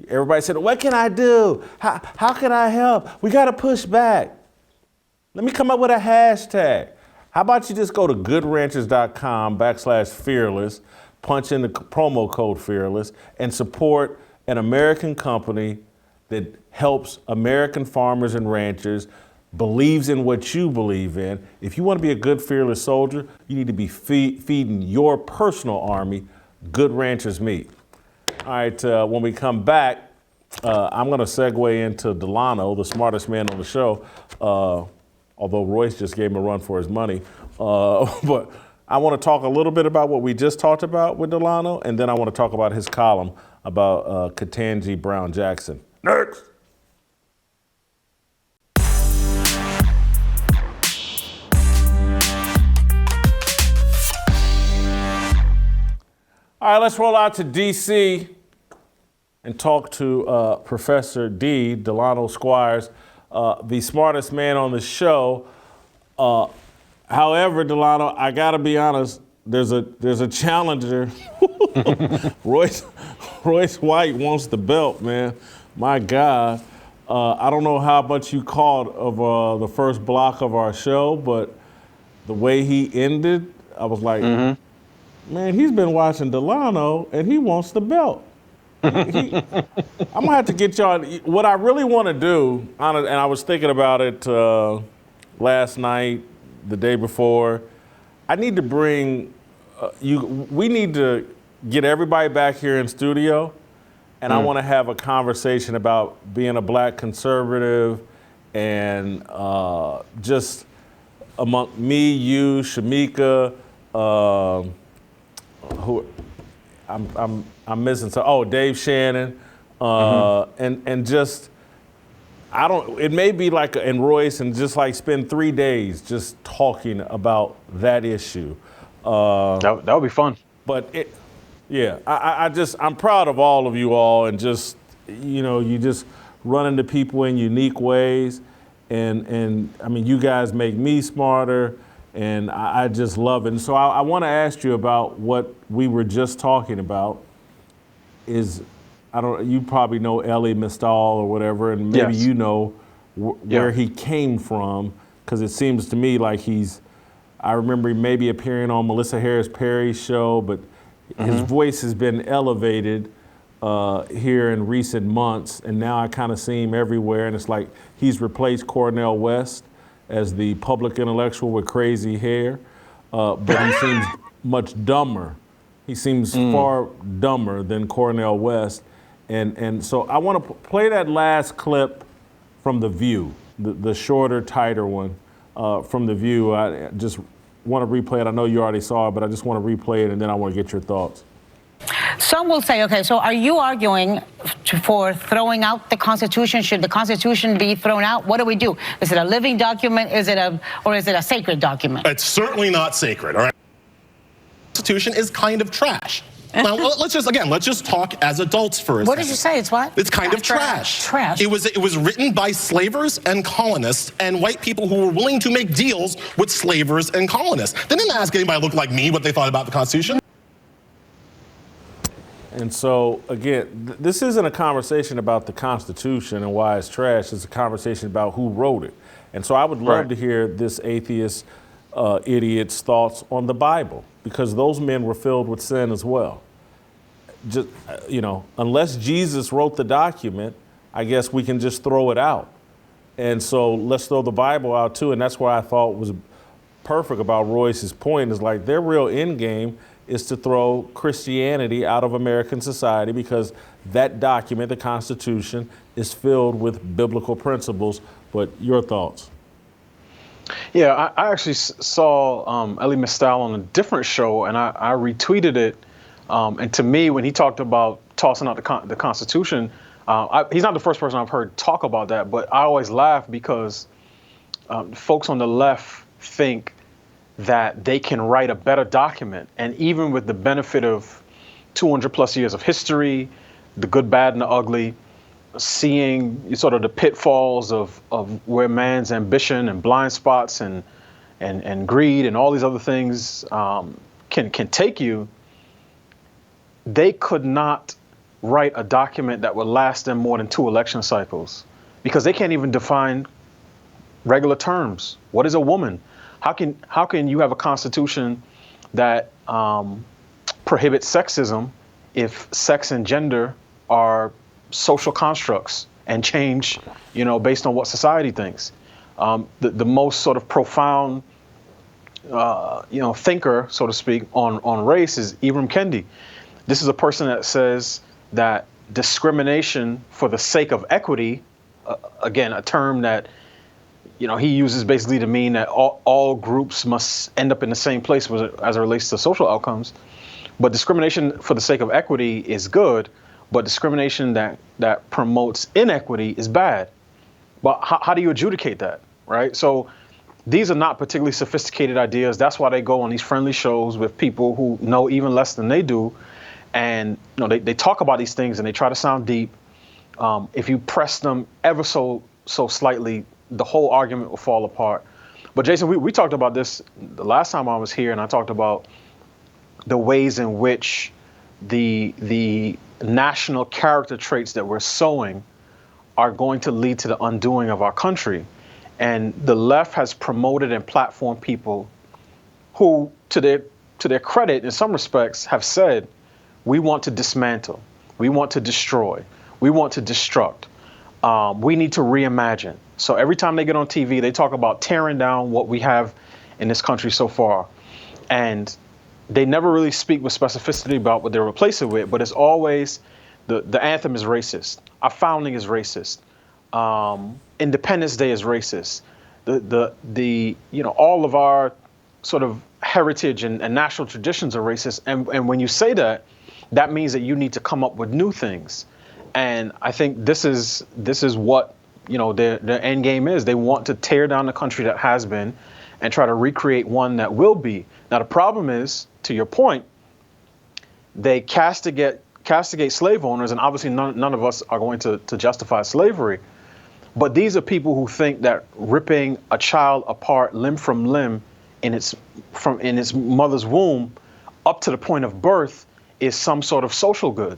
everybody said, what can I do? How can I help? We got to push back. Let me come up with a hashtag. How about you just go to goodranchers.com/fearless, punch in the promo code fearless, and support an American company that helps American farmers and ranchers, believes in what you believe in. If you want to be a good, fearless soldier, you need to be feeding your personal army Good Ranchers meat. All right, when we come back, I'm going to segue into Delano, the smartest man on the show, although Royce just gave him a run for his money. But I want to talk a little bit about what we just talked about with Delano, and then I want to talk about his column about Ketanji Brown Jackson. Next. All right, let's roll out to D.C. and talk to Professor D, Delano Squires, the smartest man on the show. However, Delano, I gotta be honest, there's a challenger. Royce White wants the belt, man. My God. I don't know how much you caught of the first block of our show, but the way he ended, I was like, man, he's been watching Delano and he wants the belt. I'm gonna have to get y'all. What I really want to do, and I was thinking about it last night, the day before. I need to bring we need to get everybody back here in studio, and I want to have a conversation about being a black conservative and just among me, you, Shemeka, who I'm missing. So Dave Shannon, and just it may be like and Royce and just like spend 3 days just talking about that issue. That would be fun. But I'm proud of all of you all, and just you just run into people in unique ways, and I mean you guys make me smarter. And I just love it. And so I want to ask you about what we were just talking about. You probably know Elie Mystal or whatever, and maybe yes. you know where he came from, because it seems to me like I remember maybe appearing on Melissa Harris Perry's show, but his voice has been elevated here in recent months, and now I kind of see him everywhere, and it's like he's replaced Cornel West as the public intellectual with crazy hair, but he seems much dumber. He seems far dumber than Cornel West. And so I want to play that last clip from The View, the shorter, tighter one from The View. I just want to replay it. I know you already saw it, but I just want to replay it, and then I want to get your thoughts. Some will say, okay, so are you arguing for throwing out the Constitution? Should the Constitution be thrown out? What do we do? Is it a living document? Is it a sacred document? It's certainly not sacred, all right? The Constitution is kind of trash. Now, let's just talk as adults for a second. What did you say? It's what? It's kind of trash. Trash. It was written by slavers and colonists and white people who were willing to make deals with slavers and colonists. They didn't ask anybody who looked like me what they thought about the Constitution. And so, again, this isn't a conversation about the Constitution and why it's trash. It's a conversation about who wrote it. And so I would love to hear this atheist idiot's thoughts on the Bible, because those men were filled with sin as well. Just, unless Jesus wrote the document, I guess we can just throw it out. And so let's throw the Bible out too. And that's why I thought was perfect about Royce's point, is like their real end game is to throw Christianity out of American society, because that document, the Constitution, is filled with biblical principles. But your thoughts? Yeah, I actually saw Elie Mystal on a different show, and I retweeted it. And to me, when he talked about tossing out the Constitution, he's not the first person I've heard talk about that, but I always laugh because folks on the left think that they can write a better document. And even with the benefit of 200 plus years of history, the good, bad, and the ugly, seeing sort of the pitfalls of where man's ambition and blind spots and and greed and all these other things can take you, they could not write a document that would last them more than 2 election cycles, because they can't even define regular terms. What is a woman? How can you have a constitution that prohibits sexism if sex and gender are social constructs and change, based on what society thinks? The most sort of profound, thinker, so to speak, on race is Ibram Kendi. This is a person that says that discrimination for the sake of equity, again, a term that he uses basically to mean that all groups must end up in the same place as it relates to social outcomes. But discrimination for the sake of equity is good, but discrimination that promotes inequity is bad. But how do you adjudicate that, right? So these are not particularly sophisticated ideas. That's why they go on these friendly shows with people who know even less than they do. And they talk about these things and they try to sound deep. If you press them ever so slightly, the whole argument will fall apart. But Jason, we talked about this the last time I was here, and I talked about the ways in which the national character traits that we're sowing are going to lead to the undoing of our country. And the left has promoted and platformed people who, to their credit, in some respects, have said, we want to dismantle, we want to destroy, we want to destruct, we need to reimagine. So every time they get on TV, they talk about tearing down what we have in this country so far. And they never really speak with specificity about what they're replacing it with, but it's always the anthem is racist. Our founding is racist. Independence Day is racist. All of our sort of heritage and national traditions are racist. And when you say that, that means that you need to come up with new things. And I think this is what their end game is. They want to tear down the country that has been and try to recreate one that will be. Now, the problem is, to your point, they castigate slave owners, and obviously none of us are going to justify slavery. But these are people who think that ripping a child apart limb from limb in its mother's womb up to the point of birth is some sort of social good.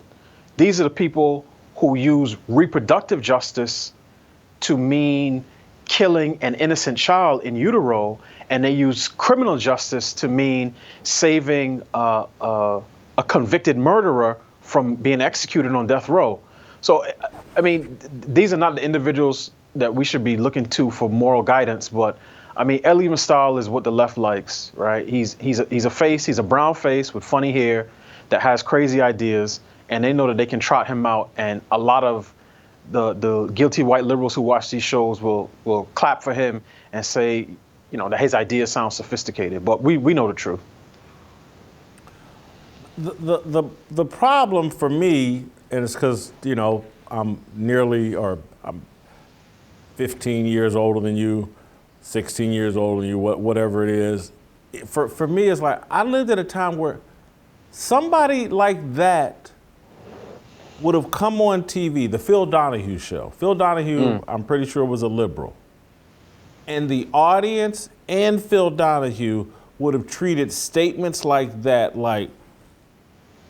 These are the people who use reproductive justice to mean killing an innocent child in utero, and they use criminal justice to mean saving a convicted murderer from being executed on death row. So, I mean, these are not the individuals that we should be looking to for moral guidance, but I mean, Elie Mystal is what the left likes, right? He's a brown face with funny hair that has crazy ideas, and they know that they can trot him out, and a lot of the guilty white liberals who watch these shows will clap for him and say, that his ideas sound sophisticated, but we know the truth. The problem for me, and it's because I'm 15 years older than you, 16 years older than you, whatever it is. For me, it's like I lived at a time where somebody like that would have come on TV, the Phil Donahue show. Phil Donahue, I'm pretty sure, was a liberal. And the audience and Phil Donahue would have treated statements like that like,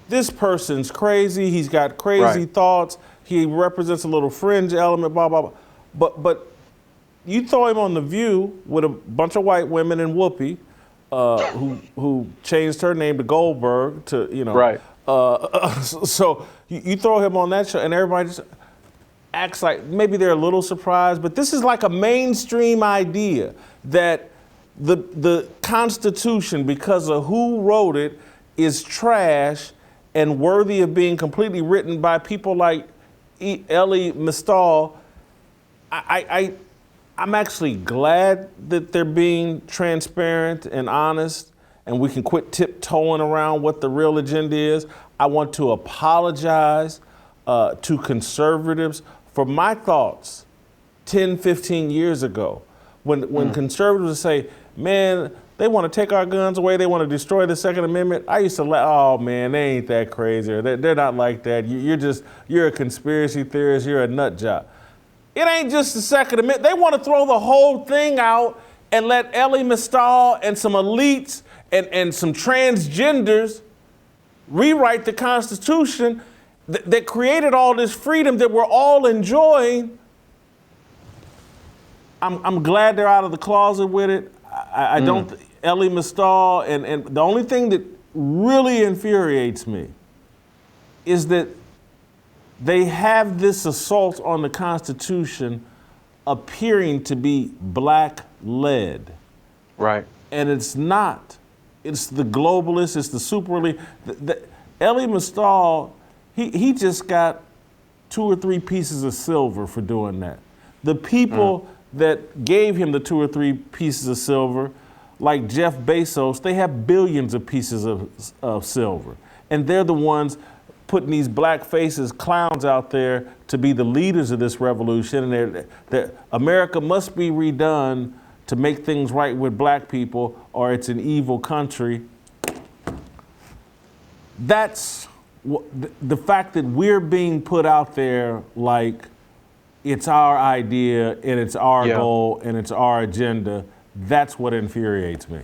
this person's crazy, he's got crazy thoughts, he represents a little fringe element, blah, blah, blah. But you throw him on The View with a bunch of white women and Whoopi, who changed her name to Goldberg to, Right. So you throw him on that show and everybody just acts like maybe they're a little surprised, but this is like a mainstream idea that the Constitution, because of who wrote it, is trash and worthy of being completely written by people like Elie Mystal. I'm actually glad that they're being transparent and honest, and we can quit tiptoeing around what the real agenda is. I want to apologize to conservatives for my thoughts 10, 15 years ago when conservatives say, man, they want to take our guns away, they want to destroy the Second Amendment. I used to oh man, they ain't that crazy, or they're not like that. You're a conspiracy theorist, you're a nut job. It ain't just the Second Amendment. They want to throw the whole thing out and let Elie Mystal and some elites and some transgenders rewrite the Constitution that created all this freedom that we're all enjoying. I'm glad they're out of the closet with it. I don't, Elie Mystal, and the only thing that really infuriates me is that they have this assault on the Constitution appearing to be black-led. Right. And it's not. It's the globalists, it's the super elite. Elie Mystal, he just got 2 or 3 pieces of silver for doing that. The people that gave him the 2 or 3 pieces of silver, like Jeff Bezos, they have billions of pieces of silver. And they're the ones putting these black faces, clowns out there to be the leaders of this revolution. And America must be redone to make things right with black people, or it's an evil country. That's the fact that we're being put out there like it's our idea and it's our goal and it's our agenda. That's what infuriates me.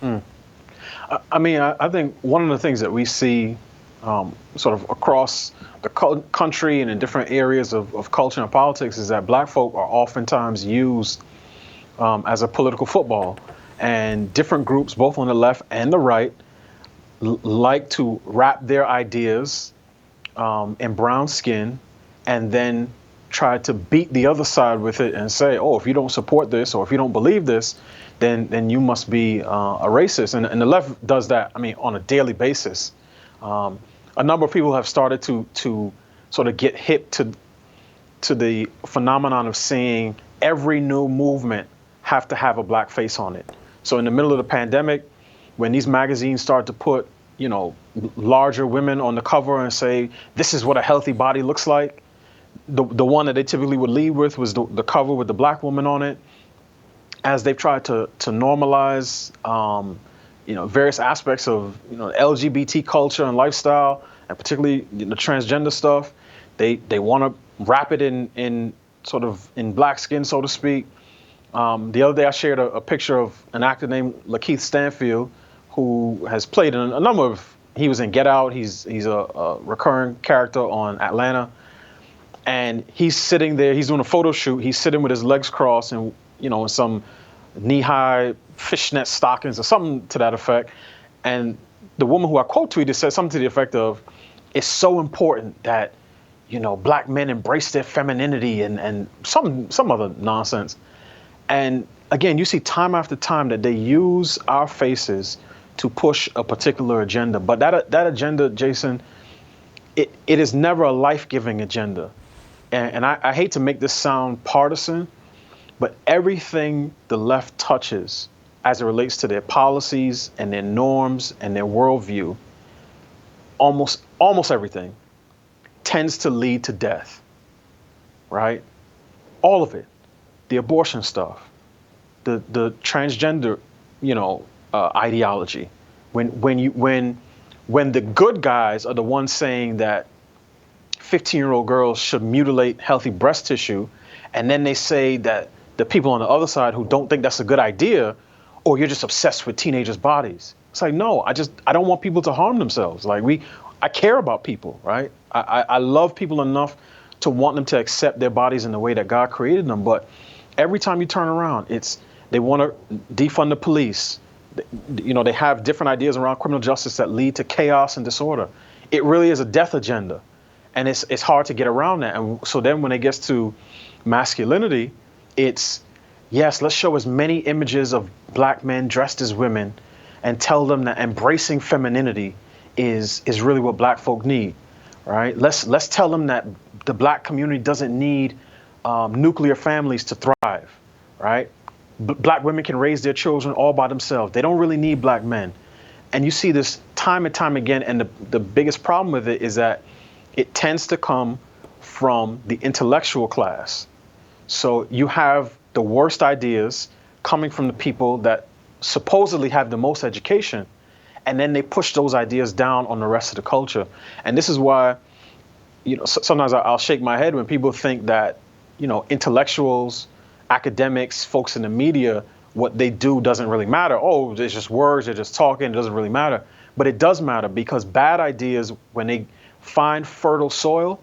I mean, I think one of the things that we see sort of across the country and in different areas of culture and politics is that black folk are oftentimes used as a political football. And different groups, both on the left and the right, like to wrap their ideas in brown skin and then try to beat the other side with it and say, oh, if you don't support this or if you don't believe this, then you must be a racist. And the left does that, I mean, on a daily basis. A number of people have started to sort of get hip to the phenomenon of seeing every new movement have to have a black face on it. So in the middle of the pandemic, when these magazines start to put, you know, larger women on the cover and say, this is what a healthy body looks like, the one that they typically would lead with was the cover with the black woman on it. As they've tried to normalize, you know, various aspects of, you know, LGBT culture and lifestyle, and particularly the transgender stuff, they want to wrap it in sort of in black skin, so to speak. The other day I shared a picture of an actor named Lakeith Stanfield, who has played in a number of, he was in Get Out, he's a recurring character on Atlanta. And he's sitting there, he's doing a photo shoot, he's sitting with his legs crossed and, you know, in some knee-high fishnet stockings or something to that effect. And the woman who I quote tweeted said something to the effect of, it's so important that, you know, black men embrace their femininity and some other nonsense. And again, you see time after time that they use our faces to push a particular agenda. But that agenda, Jason, it is never a life-giving agenda. And I hate to make this sound partisan, but everything the left touches as it relates to their policies and their norms and their worldview, almost everything tends to lead to death, right? All of it. The abortion stuff, the transgender, you know, ideology. When the good guys are the ones saying that 15-year-old girls should mutilate healthy breast tissue, and then they say that the people on the other side who don't think that's a good idea, or you're just obsessed with teenagers' bodies. It's like, no, I don't want people to harm themselves. Like I care about people, right? I love people enough to want them to accept their bodies in the way that God created them. But every time you turn around, they want to defund the police. You know, they have different ideas around criminal justice that lead to chaos and disorder. It really is a death agenda. And it's hard to get around that. And so then when it gets to masculinity, it's, yes, let's show as many images of black men dressed as women and tell them that embracing femininity is really what black folk need, right? Let's tell them that the black community doesn't need nuclear families to thrive, right? Black women can raise their children all by themselves. They don't really need black men. And you see this time and time again. And the biggest problem with it is that it tends to come from the intellectual class. So you have the worst ideas coming from the people that supposedly have the most education, and then they push those ideas down on the rest of the culture. And this is why, you know, sometimes I'll shake my head when people think that, you know, intellectuals, academics, folks in the media what they do doesn't really matter. Oh, it's just words, they're just talking, it doesn't really matter. But it does matter, because bad ideas, when they find fertile soil,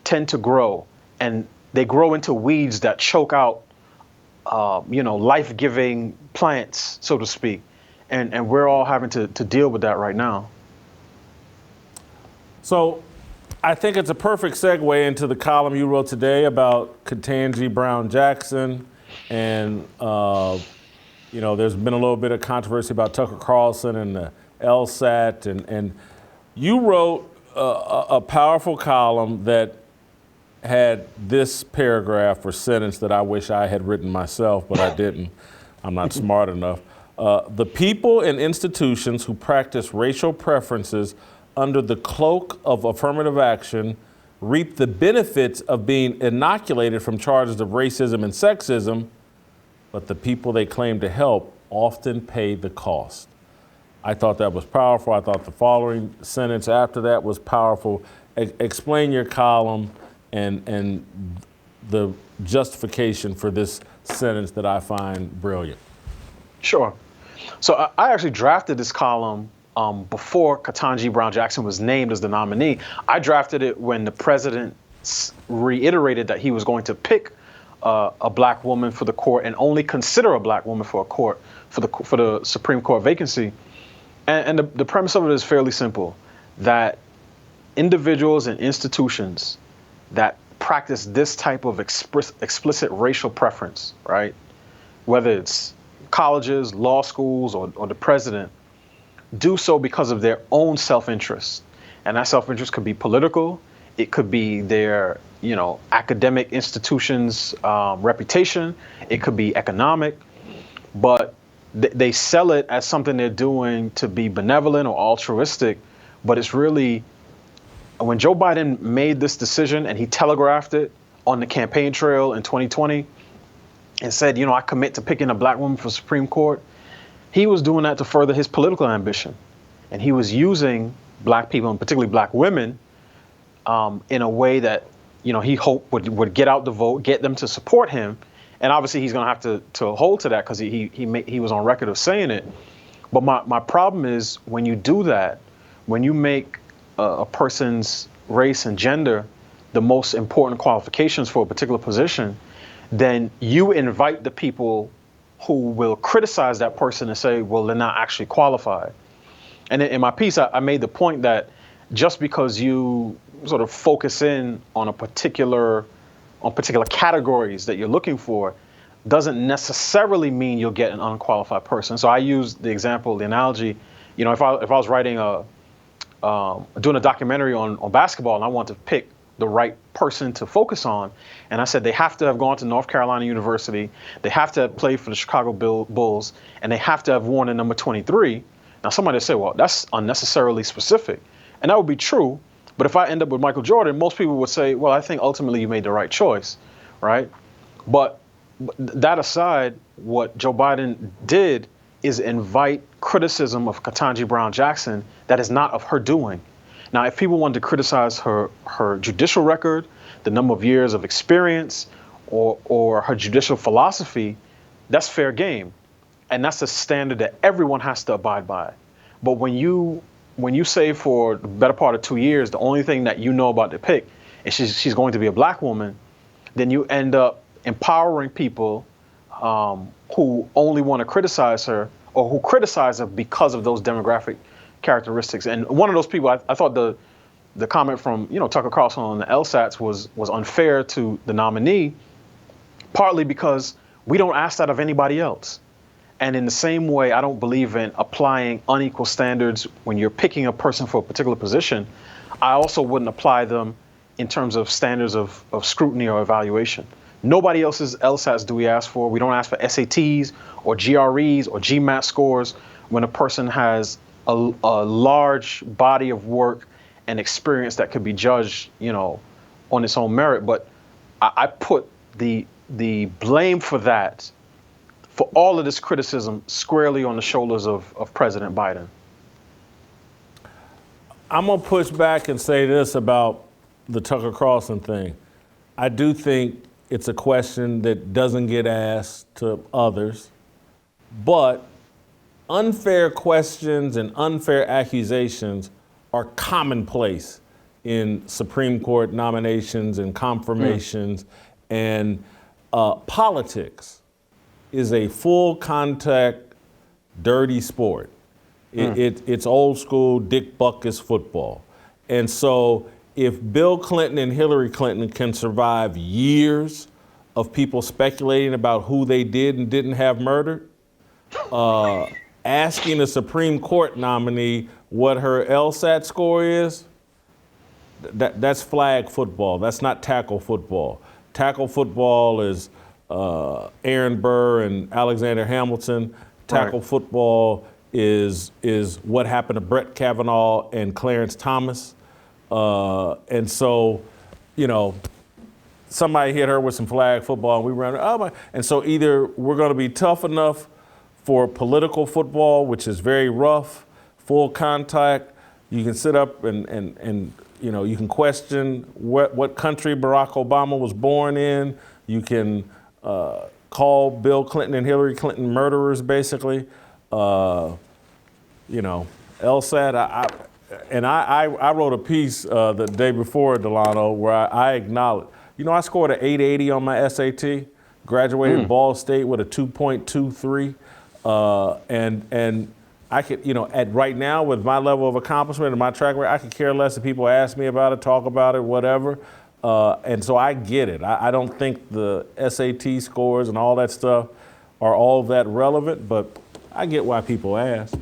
tend to grow, and they grow into weeds that choke out, life-giving plants, so to speak. And we're all having to deal with that right now. So I think it's a perfect segue into the column you wrote today about Ketanji Brown Jackson. And, there's been a little bit of controversy about Tucker Carlson and the LSAT. And you wrote a powerful column that had this paragraph or sentence that I wish I had written myself, but I didn't. I'm not smart enough. The people and institutions who practice racial preferences under the cloak of affirmative action reap the benefits of being inoculated from charges of racism and sexism, but the people they claim to help often pay the cost. I thought that was powerful. I thought the following sentence after that was powerful. Explain your column and the justification for this sentence that I find brilliant. Sure. So I actually drafted this column before Ketanji Brown Jackson was named as the nominee. I drafted it when the president reiterated that he was going to pick a black woman for the court and only consider a black woman for the Supreme Court vacancy. And the premise of it is fairly simple, that individuals and institutions that practice this type of explicit racial preference, right, whether it's colleges, law schools, or the president, do so because of their own self-interest. And that self-interest could be political, it could be their, academic institutions' reputation, it could be economic, but they sell it as something they're doing to be benevolent or altruistic, but it's really, when Joe Biden made this decision and he telegraphed it on the campaign trail in 2020 and said, I commit to picking a black woman for Supreme Court, he was doing that to further his political ambition. And he was using black people, and particularly black women, in a way that, he hoped would get out the vote, get them to support him. And obviously he's going to have to hold to that because he was on record of saying it. But my problem is, when you do that, when you make a person's race and gender the most important qualifications for a particular position, then you invite the people who will criticize that person and say, well, they're not actually qualified. And in my piece, I made the point that just because you sort of focus in on particular categories that you're looking for doesn't necessarily mean you'll get an unqualified person. So I use the example, the analogy, if I was writing doing a documentary on basketball and I want to pick the right person to focus on, and I said they have to have gone to North Carolina University, they have to have played for the Chicago Bulls, and they have to have worn the number 23. Now somebody would say, well, that's unnecessarily specific. And that would be true. But if I end up with Michael Jordan, most people would say, well, I think ultimately you made the right choice, right? But that aside, what Joe Biden did is invite criticism of Ketanji Brown Jackson that is not of her doing. Now, if people wanted to criticize her judicial record, the number of years of experience, or her judicial philosophy, that's fair game. And that's a standard that everyone has to abide by. But when you say for the better part of 2 years, the only thing that you know about the pick is she's going to be a black woman, then you end up empowering people who only want to criticize her, or who criticize her because of those demographic characteristics. And one of those people, I thought the comment from Tucker Carlson on the LSATs was unfair to the nominee, partly because we don't ask that of anybody else. And in the same way, I don't believe in applying unequal standards when you're picking a person for a particular position. I also wouldn't apply them in terms of standards of scrutiny or evaluation. Nobody else's LSATs do we ask for. We don't ask for SATs or GREs or GMAT scores when a person has a large body of work and experience that could be judged, on its own merit. But I put the blame for that, for all of this criticism, squarely on the shoulders of President Biden. I'm going to push back and say this about the Tucker Carlson thing. I do think it's a question that doesn't get asked to others. but unfair questions and unfair accusations are commonplace in Supreme Court nominations and confirmations, and politics is a full contact, dirty sport. It's old school Dick Buckus football. And so if Bill Clinton and Hillary Clinton can survive years of people speculating about who they did and didn't have murdered, asking a Supreme Court nominee what her LSAT score is, that's flag football. That's not tackle football. Tackle football is Aaron Burr and Alexander Hamilton. Tackle football is what happened to Brett Kavanaugh and Clarence Thomas. And so, somebody hit her with some flag football and we ran, and so either we're going to be tough enough for political football, which is very rough, full contact. You can sit up and you can question what country Barack Obama was born in. You can call Bill Clinton and Hillary Clinton murderers, basically. LSAT. I wrote a piece the day before, Delano, where I acknowledged. I scored an 880 on my SAT. Graduated Ball State with a 2.23. And I could, at right now with my level of accomplishment and my track record, I could care less if people ask me about it, talk about it, whatever. And so I get it. I don't think the SAT scores and all that stuff are all that relevant, but I get why people ask.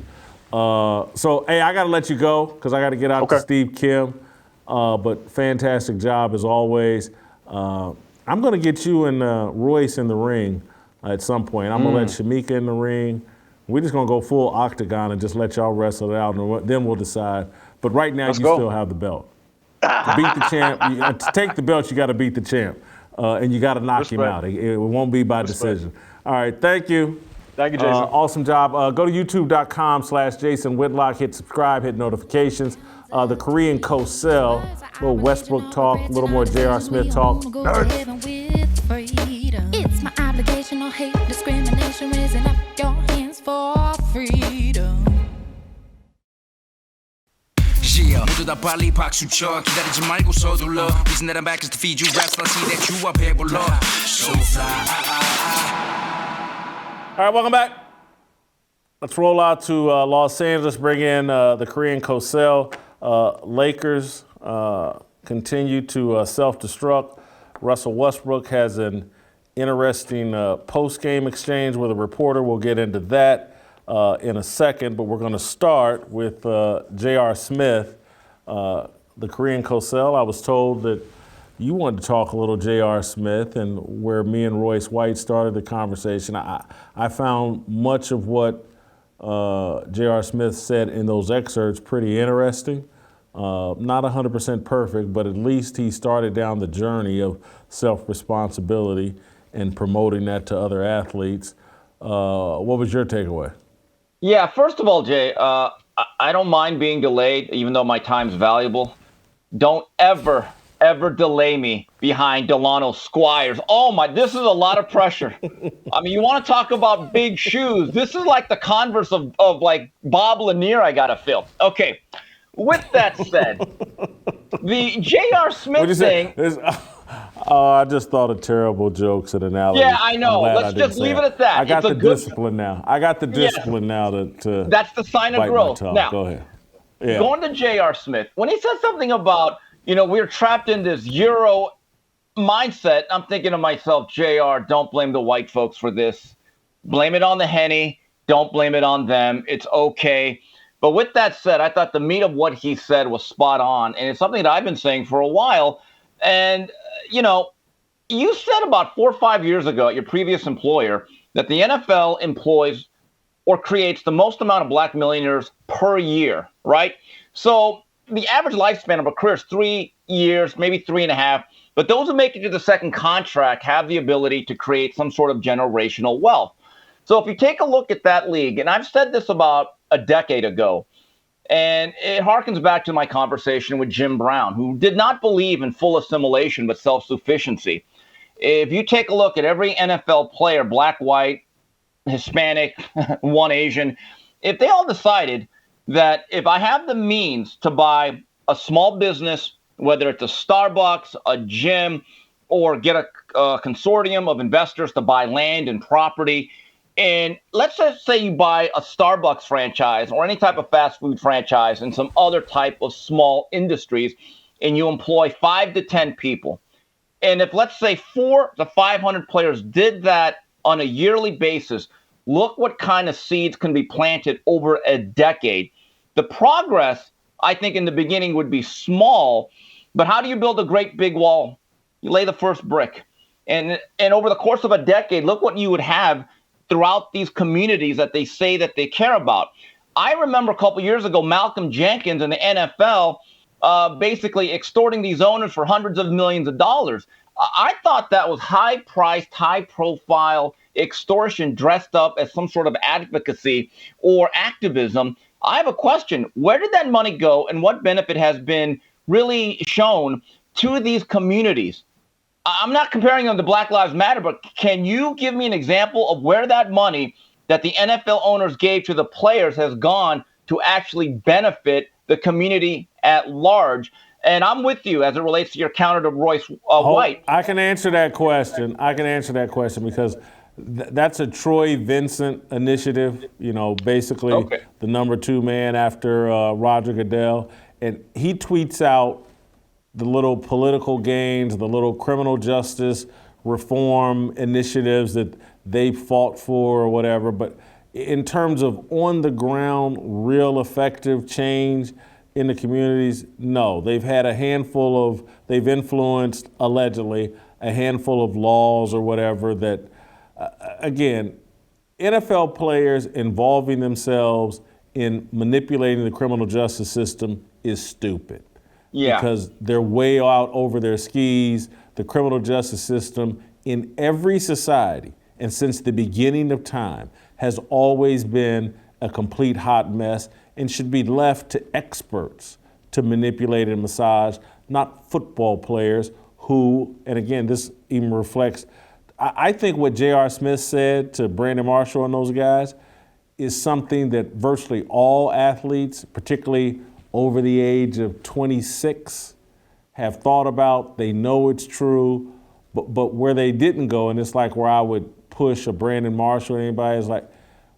So, hey, I got to let you go because I got to get out to Steve Kim. But fantastic job as always. I'm going to get you and Royce in the ring at some point. I'm going to let Shemeka in the ring. We're just going to go full octagon and just let y'all wrestle it out, and then we'll decide. But right now, still have the belt. To beat the champ, to take the belt, you got to beat the champ. And you got to knock him out. It won't be by decision. All right, thank you. Thank you, Jason. Awesome job. Go to youtube.com/Jason Whitlock. Hit subscribe, hit notifications. The Korean Cosell, a little Westbrook talk, a little more J.R. Smith talk. It's my obligation, no hate, discrimination, raising up your hands for freedom. Yeah, 모두 다 빨리 박수 쳐 기다리지 말고 서둘러 Isn't that I'm back just to feed you raps when I see that you up here below So fly All right, welcome back. Let's roll out to Los Angeles, bring in the Korean Cosell. Lakers continue to self-destruct. Russell Westbrook has an interesting post-game exchange with a reporter. We'll get into that in a second, but we're going to start with J.R. Smith, the Korean Cosell. I was told that you wanted to talk a little J.R. Smith, and where me and Royce White started the conversation. I found much of what J.R. Smith said in those excerpts pretty interesting. Not 100% perfect, but at least he started down the journey of self-responsibility and promoting that to other athletes. What was your takeaway? Yeah, first of all, Jay, I don't mind being delayed, even though my time's valuable. Don't ever delay me behind Delano Squires. This is a lot of pressure. I mean, you want to talk about big shoes. This is like the converse of like Bob Lanier I got to fill. Okay, with that said, the J.R. Smith thing. I just thought of terrible jokes and analogies. Yeah, I know. Let's just leave it at that. I got the discipline now. to That's the sign of growth. Now, go ahead. Yeah. Going to J.R. Smith, when he said something about, we're trapped in this Euro mindset, I'm thinking to myself, JR, don't blame the white folks for this. Blame it on the Henny. Don't blame it on them. It's okay. But with that said, I thought the meat of what he said was spot on. And it's something that I've been saying for a while. And, you said about 4 or 5 years ago at your previous employer that the NFL employs or creates the most amount of black millionaires per year, right? So the average lifespan of a career is 3 years, maybe 3.5. But those who make it to the second contract have the ability to create some sort of generational wealth. So if you take a look at that league, and I've said this about a decade ago, and it harkens back to my conversation with Jim Brown, who did not believe in full assimilation but self-sufficiency. If you take a look at every NFL player, black, white, Hispanic, one Asian, if they all decided that if I have the means to buy a small business, whether it's a Starbucks, a gym, or get a consortium of investors to buy land and property, and let's just say you buy a Starbucks franchise or any type of fast food franchise and some other type of small industries, and you employ 5 to 10 people. And if, let's say, 400 to 500 players did that on a yearly basis, look what kind of seeds can be planted over a decade. The progress, I think, in the beginning would be small, but how do you build a great big wall? You lay the first brick. And over the course of a decade, look what you would have throughout these communities that they say that they care about. I remember a couple years ago, Malcolm Jenkins in the NFL basically extorting these owners for hundreds of millions of dollars. I thought that was high-priced, high-profile extortion dressed up as some sort of advocacy or activism. I have a question. Where did that money go, and what benefit has been really shown to these communities? I'm not comparing them to Black Lives Matter, but can you give me an example of where that money that the NFL owners gave to the players has gone to actually benefit the community at large? And I'm with you as it relates to your counter to Royce White. I can answer that question. Because that's a Troy Vincent initiative, basically the number 2 man after Roger Goodell. And he tweets out the little political gains, the little criminal justice reform initiatives that they fought for or whatever. But in terms of on the ground, real effective change in the communities, no. They've had they've influenced, allegedly, a handful of laws or whatever that, again, NFL players involving themselves in manipulating the criminal justice system is stupid. Yeah. Because they're way out over their skis. The criminal justice system in every society and since the beginning of time has always been a complete hot mess and should be left to experts to manipulate and massage, not football players who, and again, this even reflects, I think what J.R. Smith said to Brandon Marshall and those guys is something that virtually all athletes, particularly over the age of 26, have thought about. They know it's true, but where they didn't go, and it's like where I would push a Brandon Marshall or anybody, is like,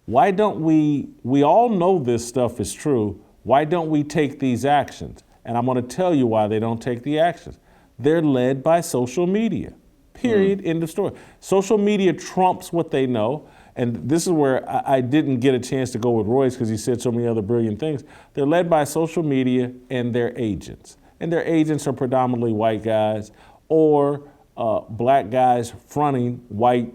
why don't we all know this stuff is true, why don't we take these actions? And I'm gonna tell you why they don't take the actions. They're led by social media, period, end of story. Social media trumps what they know. And this is where I didn't get a chance to go with Royce because he said so many other brilliant things. They're led by social media and their agents. And their agents are predominantly white guys or black guys fronting white,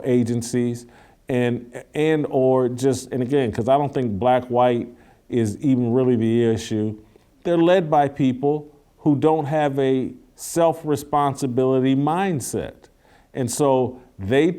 agencies and again, because I don't think black-white is even really the issue. They're led by people who don't have a self-responsibility mindset. And so they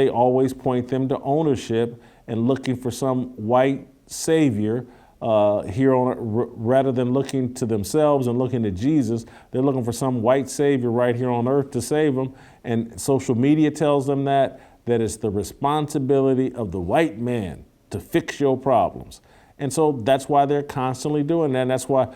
always point them to ownership and looking for some white savior here on rather than looking to themselves and looking to Jesus. They're looking for some white savior right here on earth to save them. And social media tells them that it's the responsibility of the white man to fix your problems. And so that's why they're constantly doing that. And that's why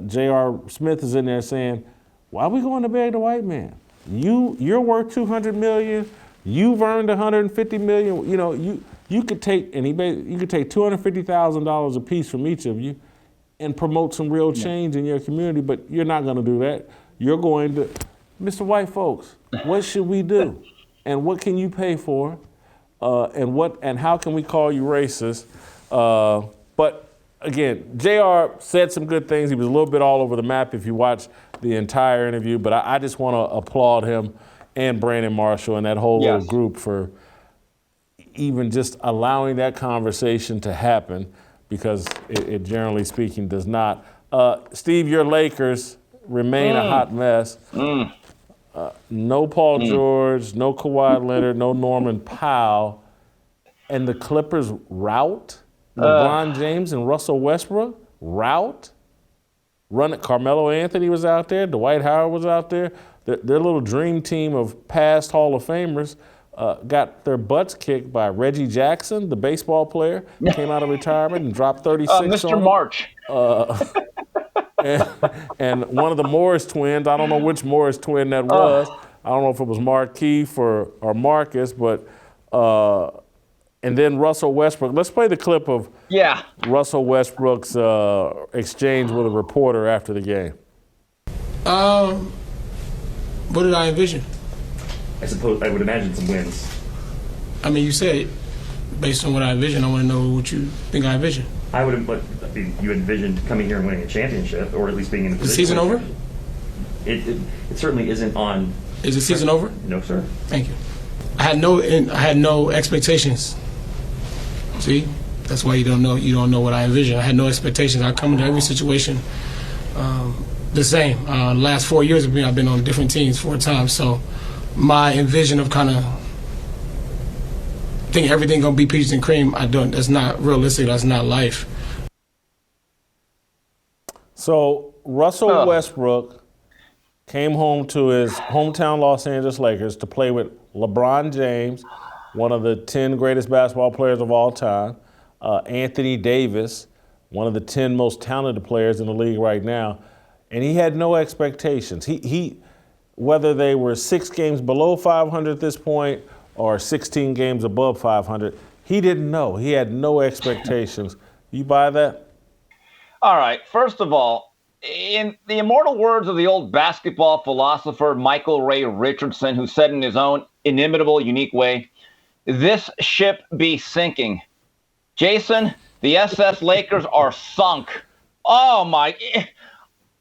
J.R. Smith is in there saying, why are we going to beg the white man? You're worth $200 million. You've earned $150 million. You could take $250,000 a piece from each of you and promote some real change in your community. But you're not going to do that. You're going to, Mr. White folks, what should we do? And what can you pay for? And how can we call you racist? But again, JR said some good things. He was a little bit all over the map if you watch the entire interview, but I just want to applaud him and Brandon Marshall and that whole little group for even just allowing that conversation to happen, because it generally speaking does not. Steve, your Lakers remain a hot mess. No Paul George, no Kawhi Leonard, no Norman Powell, and the Clippers rout LeBron James and Russell Westbrook, Carmelo Anthony was out there, Dwight Howard was out there. Their little dream team of past Hall of Famers got their butts kicked by Reggie Jackson, the baseball player, came out of retirement and dropped 36 Mr. on them. March. And one of the Morris twins, I don't know which Morris twin that was. I don't know if it was Markeith or Marcus, but and then Russell Westbrook. Let's play the clip of Russell Westbrook's exchange with a reporter after the game. What did I envision? I would imagine some wins. I mean, you said based on what I envision, I want to know what you think I envision. I would, but you envisioned coming here and winning a championship, or at least being in the position. Is the season over? It certainly isn't on. Is the season over? No, sir. Thank you. I had no expectations. See, that's why you don't know what I envision. I had no expectations. I come into every situation the same. Last 4 years of me, I've been on different teams 4 times. So my envision of kind of think everything gonna be peaches and cream, that's not realistic. That's not life. So Russell Westbrook came home to his hometown Los Angeles Lakers to play with LeBron James, one of the 10 greatest basketball players of all time, Anthony Davis, one of the 10 most talented players in the league right now, and he had no expectations. He whether they were 6 games below 500 at this point or 16 games above 500, he didn't know. He had no expectations. You buy that? All right. First of all, in the immortal words of the old basketball philosopher Michael Ray Richardson, who said in his own inimitable, unique way, "This ship be sinking." Jason, the SS Lakers are sunk. Oh, my.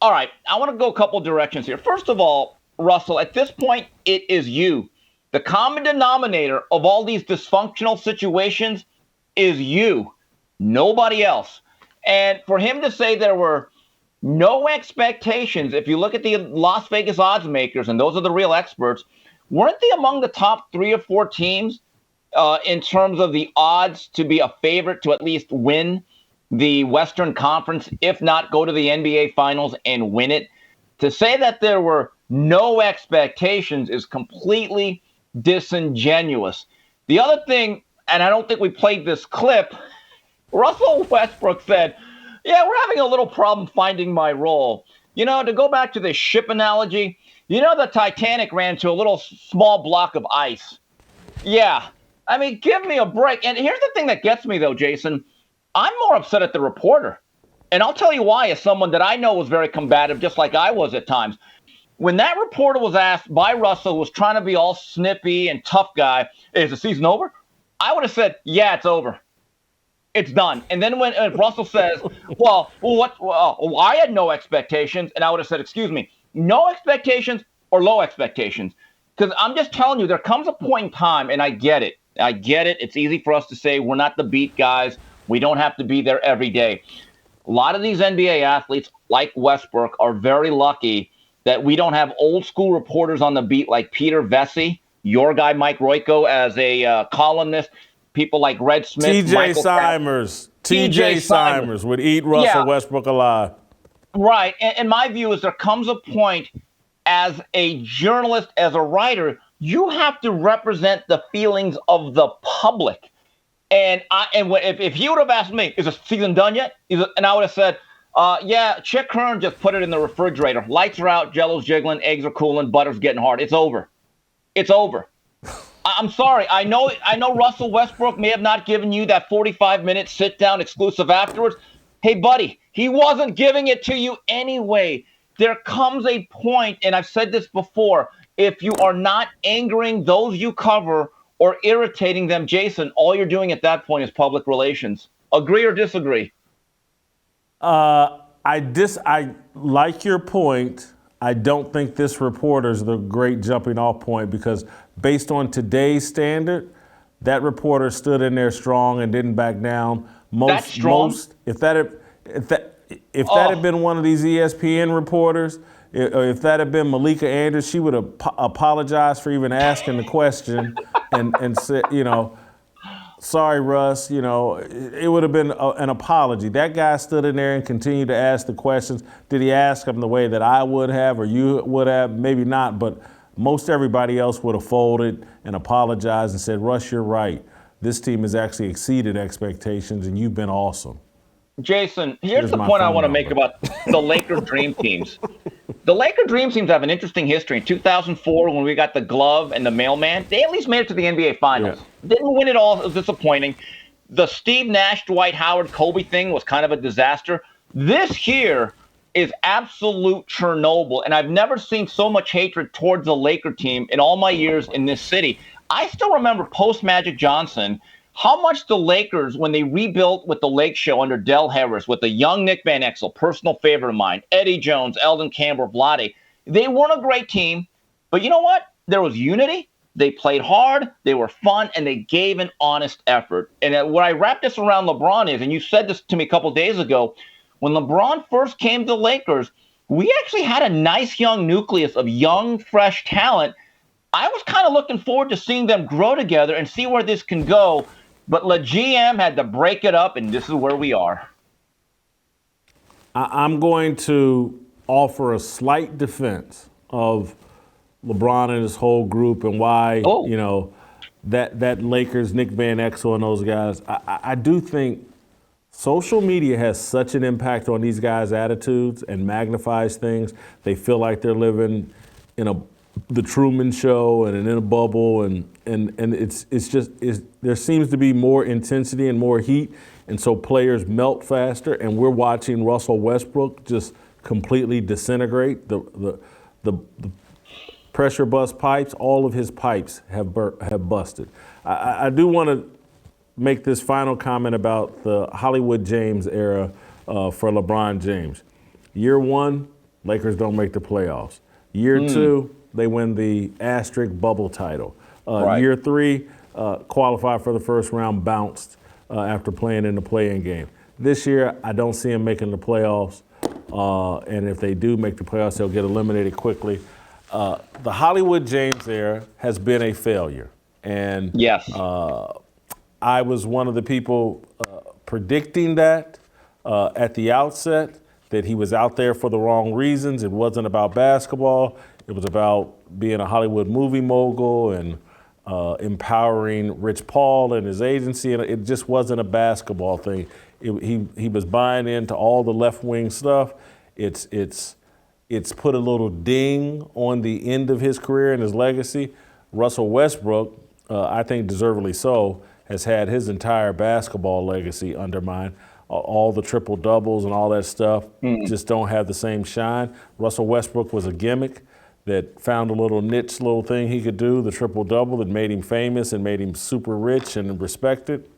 All right. I want to go a couple directions here. First of all, Russell, at this point, it is you. The common denominator of all these dysfunctional situations is you, nobody else. And for him to say there were no expectations, if you look at the Las Vegas odds makers, and those are the real experts, weren't they among the top 3 or 4 teams in terms of the odds to be a favorite to at least win the Western Conference, if not go to the NBA Finals and win it? To say that there were no expectations is completely disingenuous. The other thing, and I don't think we played this clip, Russell Westbrook said, "Yeah, we're having a little problem finding my role." You know, to go back to the ship analogy, you know, the Titanic ran to a little small block of ice. Yeah, I mean, give me a break. And here's the thing that gets me, though, Jason. I'm more upset at the reporter. And I'll tell you why, as someone that I know was very combative, just like I was at times. When that reporter was asked by Russell, who was trying to be all snippy and tough guy, "Is the season over?" I would have said, "Yeah, it's over. It's done." And then when Russell says, well, I had no expectations, and I would have said, "Excuse me, no expectations or low expectations?" Because I'm just telling you, there comes a point in time, and I get it. It's easy for us to say we're not the beat guys. We don't have to be there every day. A lot of these NBA athletes, like Westbrook, are very lucky that we don't have old school reporters on the beat like Peter Vesey, your guy Mike Royko as a columnist, people like Red Smith, TJ Simers would eat Russell Westbrook alive. Right. And my view is there comes a point as a journalist, as a writer, you have to represent the feelings of the public. And if he would have asked me, "Is the season done yet?" And I would have said, "Yeah, Chick Hearn just put it in the refrigerator. Lights are out, Jello's jiggling, eggs are cooling, butter's getting hard. It's over. It's over." I'm sorry. I know Russell Westbrook may have not given you that 45-minute sit-down exclusive afterwards. Hey, buddy, he wasn't giving it to you anyway. There comes a point, and I've said this before, if you are not angering those you cover or irritating them, Jason, all you're doing at that point is public relations. Agree or disagree? I like your point. I don't think this reporter is the great jumping off point because based on today's standard, that reporter stood in there strong and didn't back down. If that had been one of these ESPN reporters, if that had been Malika Andrews, she would have apologized for even asking the question and said, "Sorry, Russ," it would have been an apology. That guy stood in there and continued to ask the questions. Did he ask them the way that I would have or you would have? Maybe not, but most everybody else would have folded and apologized and said, Russ, you're right. This team has actually exceeded expectations, and you've been awesome. Jason, here's the point I want to make about the Lakers Dream Teams. The Lakers Dream Teams have an interesting history. In 2004, when we got the glove and the mailman, they at least made it to the NBA Finals. Yeah. Didn't win it all. It was disappointing. The Steve Nash, Dwight Howard, Kobe thing was kind of a disaster. This here is absolute Chernobyl, and I've never seen so much hatred towards the Laker team in all my years in this city. I still remember post-Magic Johnson, how much the Lakers, when they rebuilt with the Lake Show under Del Harris, with the young Nick Van Exel, personal favorite of mine, Eddie Jones, Eldon Campbell, Vlade, they weren't a great team, but you know what? There was unity. They played hard, they were fun, and they gave an honest effort. And what I wrap this around LeBron is, and you said this to me a couple days ago, when LeBron first came to the Lakers, we actually had a nice young nucleus of young, fresh talent. I was kind of looking forward to seeing them grow together and see where this can go, but the GM had to break it up, and this is where we are. I'm going to offer a slight defense of LeBron and his whole group and why, that Lakers, Nick Van Exel and those guys. I do think social media has such an impact on these guys' attitudes and magnifies things. They feel like they're living in the Truman Show and in a bubble, and there seems to be more intensity and more heat, and so players melt faster. And we're watching Russell Westbrook just completely disintegrate. The pressure bust pipes, all of his pipes have busted. I do want to make this final comment about the Hollywood James era for LeBron James. Year one, Lakers don't make the playoffs. Year two, they win the asterisk bubble title. Year three, qualify for the first round, bounced after playing in the play-in game. This year, I don't see him making the playoffs. And if they do make the playoffs, they'll get eliminated quickly. The Hollywood James era has been a failure. And yes. I was one of the people predicting that at the outset, that he was out there for the wrong reasons. It wasn't about basketball. It was about being a Hollywood movie mogul and empowering Rich Paul and his agency. And it just wasn't a basketball thing. He was buying into all the left-wing stuff. It's put a little ding on the end of his career and his legacy. Russell Westbrook, I think deservedly so, has had his entire basketball legacy undermined. All the triple doubles and all that stuff just don't have the same shine. Russell Westbrook was a gimmick that found a little niche little thing he could do, the triple double, that made him famous and made him super rich and respected.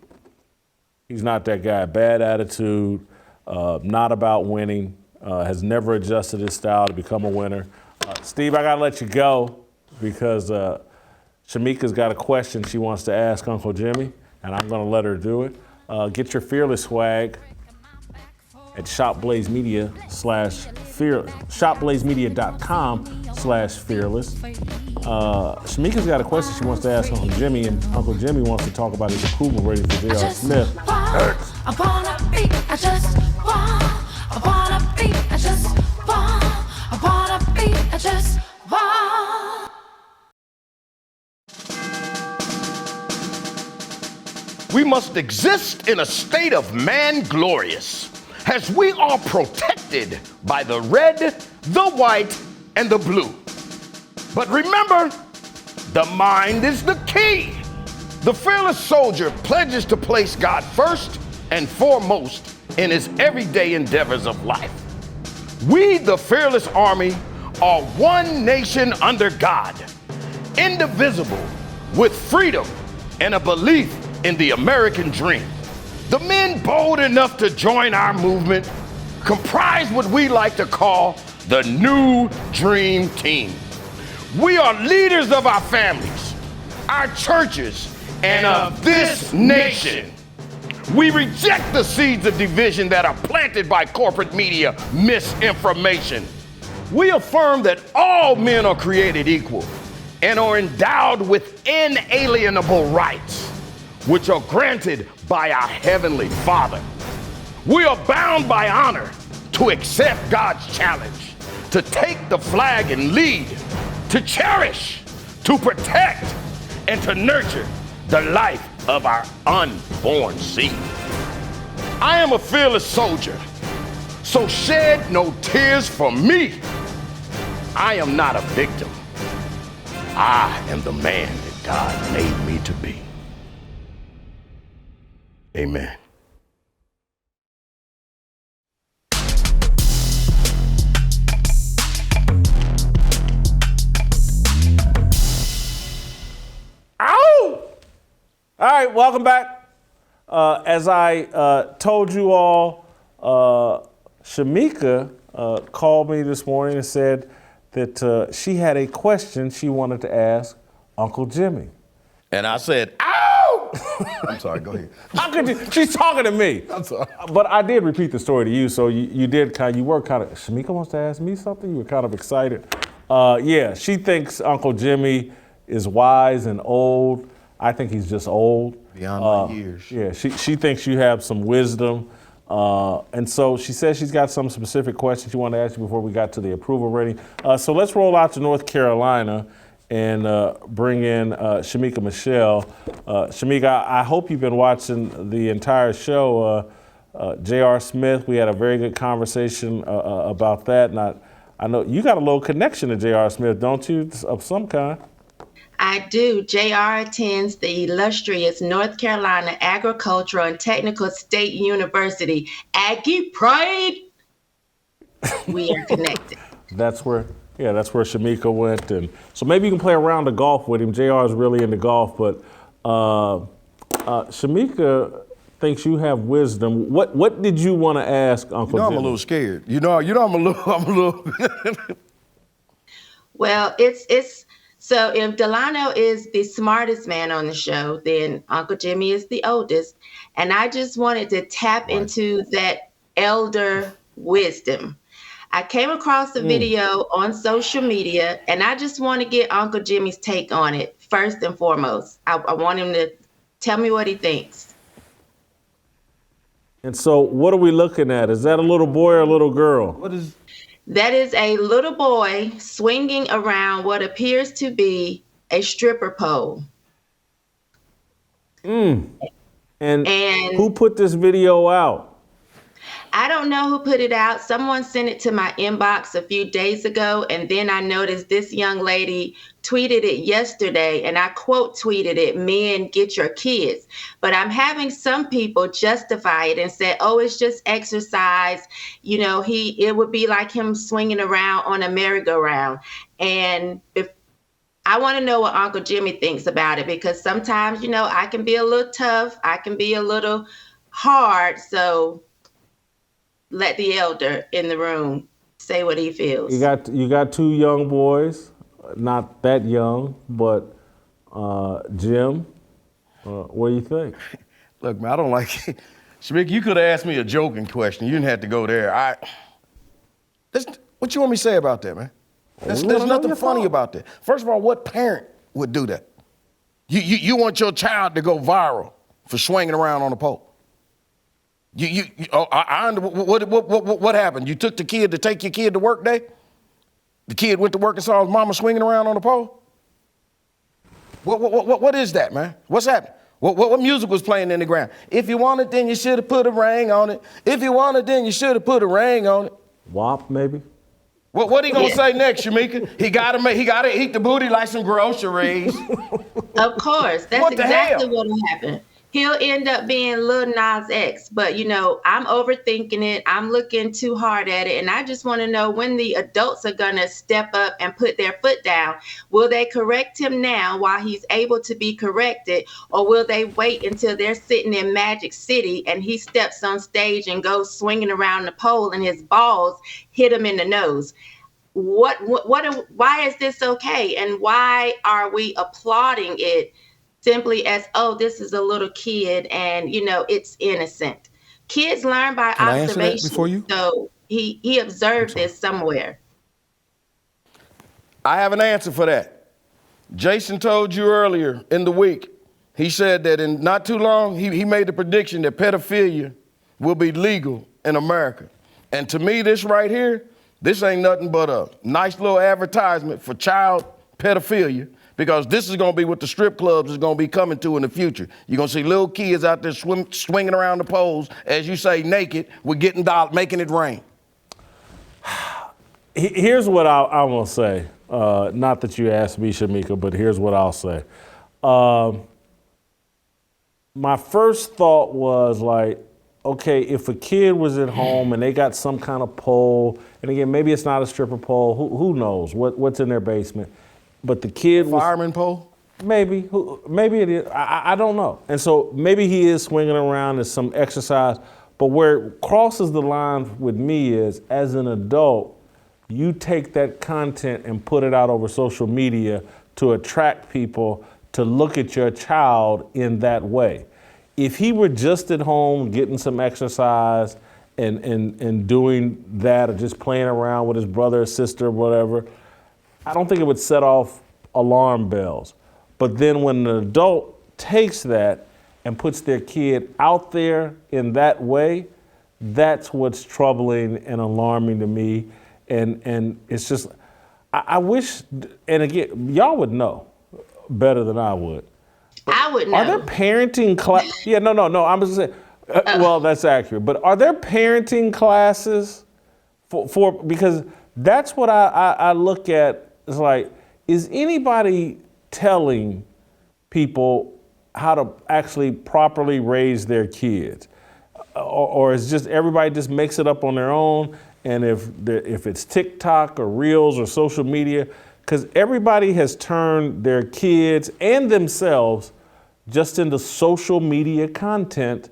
He's not that guy. Bad attitude, not about winning, has never adjusted his style to become a winner. Steve, I gotta let you go because Shemeka's got a question she wants to ask Uncle Jimmy, and I'm gonna let her do it. Get your Fearless swag at shopblazemedia.com/fearless. Shemeka's got a question she wants to ask Uncle Jimmy, and Uncle Jimmy wants to talk about his approval rating for J.R. Smith. We must exist in a state of man glorious, as we are protected by the red, the white, and the blue. But remember, the mind is the key. The fearless soldier pledges to place God first and foremost in his everyday endeavors of life. We, the fearless army, are one nation under God, indivisible, with freedom and a belief in the American dream. The men bold enough to join our movement comprise what we like to call the New Dream Team. We are leaders of our families, our churches, and of this nation. We reject the seeds of division that are planted by corporate media misinformation. We affirm that all men are created equal and are endowed with inalienable rights, which are granted by our Heavenly Father. We are bound by honor to accept God's challenge, to take the flag and lead, to cherish, to protect, and to nurture the life of our unborn seed. I am a fearless soldier, so shed no tears for me. I am not a victim. I am the man that God made me to be. Amen. Ow! All right, welcome back. As I told you all, Shemeka called me this morning and said that she had a question she wanted to ask Uncle Jimmy. And I said, ow! I'm sorry, go ahead. How could you? She's talking to me. I'm sorry. But I did repeat the story to you, so you were kind of, Shemeka wants to ask me something? You were kind of excited. Yeah, she thinks Uncle Jimmy is wise and old. I think he's just old. Beyond my years. Yeah, she thinks you have some wisdom. And so she says she's got some specific questions she wanted to ask you before we got to the approval rating. So let's roll out to North Carolina and bring in Shemeka Michelle. Shemeka, I hope you've been watching the entire show. J.R. Smith, we had a very good conversation about that. And I know you got a little connection to J.R. Smith, don't you, of some kind? I do. JR attends the illustrious North Carolina Agricultural and Technical State University. Aggie Pride. We are connected. That's where Shemeka went. And so maybe you can play a round of golf with him. JR is really into golf, but Shemeka thinks you have wisdom. What did you want to ask Uncle Jimmy? I'm a little scared. I'm a little. Well, it's so if Delano is the smartest man on the show, then Uncle Jimmy is the oldest. And I just wanted to tap into that elder wisdom. I came across a video on social media, and I just want to get Uncle Jimmy's take on it, first and foremost. I want him to tell me what he thinks. And so what are we looking at? Is that a little boy or a little girl? That is a little boy swinging around what appears to be a stripper pole. And who put this video out? I don't know who put it out. Someone sent it to my inbox a few days ago, and then I noticed this young lady tweeted it yesterday, and I quote tweeted it, "Men, get your kids." But I'm having some people justify it and say, oh, it's just exercise. You know, it would be like him swinging around on a merry-go-round. And if I want to know what Uncle Jimmy thinks about it, because sometimes, you know, I can be a little tough. I can be a little hard. So let the elder in the room say what he feels. You got two young boys, not that young, but Jim, what do you think? Look, man, I don't like it. Shemeka, you could have asked me a joking question. You didn't have to go there. What you want me to say about that, man? There's nothing funny about that. First of all, what parent would do that? You want your child to go viral for swinging around on a pole? What happened? You took the kid to take your kid to work day? The kid went to work and saw his mama swinging around on a pole? What is that, man? What's happening? What music was playing in the ground? If you want it, then you should have put a ring on it. If you want it, then you should have put a ring on it. WAP, maybe? What he gonna say next, Shemeka? He gotta eat the booty like some groceries. Of course, that's exactly what will happen. He'll end up being Lil Nas X, but you know, I'm overthinking it. I'm looking too hard at it. And I just want to know when the adults are going to step up and put their foot down. Will they correct him now while he's able to be corrected? Or will they wait until they're sitting in Magic City and he steps on stage and goes swinging around the pole and his balls hit him in the nose? Why is this okay? And why are we applauding it? Simply as, oh, this is a little kid and, you know, it's innocent. Kids learn by observation. So he observed this somewhere. I have an answer for that. Jason told you earlier in the week, he said that in not too long, he made the prediction that pedophilia will be legal in America. And to me, this right here, this ain't nothing but a nice little advertisement for child pedophilia, because this is going to be what the strip clubs is going to be coming to in the future. You're going to see little kids out there swinging around the poles, as you say, naked, with getting making it rain. Here's what I'm going to say. Not that you asked me, Shemeka, but here's what I'll say. My first thought was like, okay, if a kid was at home and they got some kind of pole, and again, maybe it's not a stripper pole, who knows what's in their basement, but the kid was... Fireman pole? Maybe it is, I don't know. And so maybe he is swinging around as some exercise, but where it crosses the line with me is, as an adult, you take that content and put it out over social media to attract people to look at your child in that way. If he were just at home getting some exercise and doing that, or just playing around with his brother or sister or whatever, I don't think it would set off alarm bells. But then when an adult takes that and puts their kid out there in that way, that's what's troubling and alarming to me. And it's just, I wish, and again, y'all would know better than I would. I would know. Are there parenting classes? Yeah, no, I'm just saying, well, that's accurate. But are there parenting classes for because that's what I look at. It's like, is anybody telling people how to actually properly raise their kids? Or is just everybody just makes it up on their own? And if it's TikTok or Reels or social media, because everybody has turned their kids and themselves just into social media content,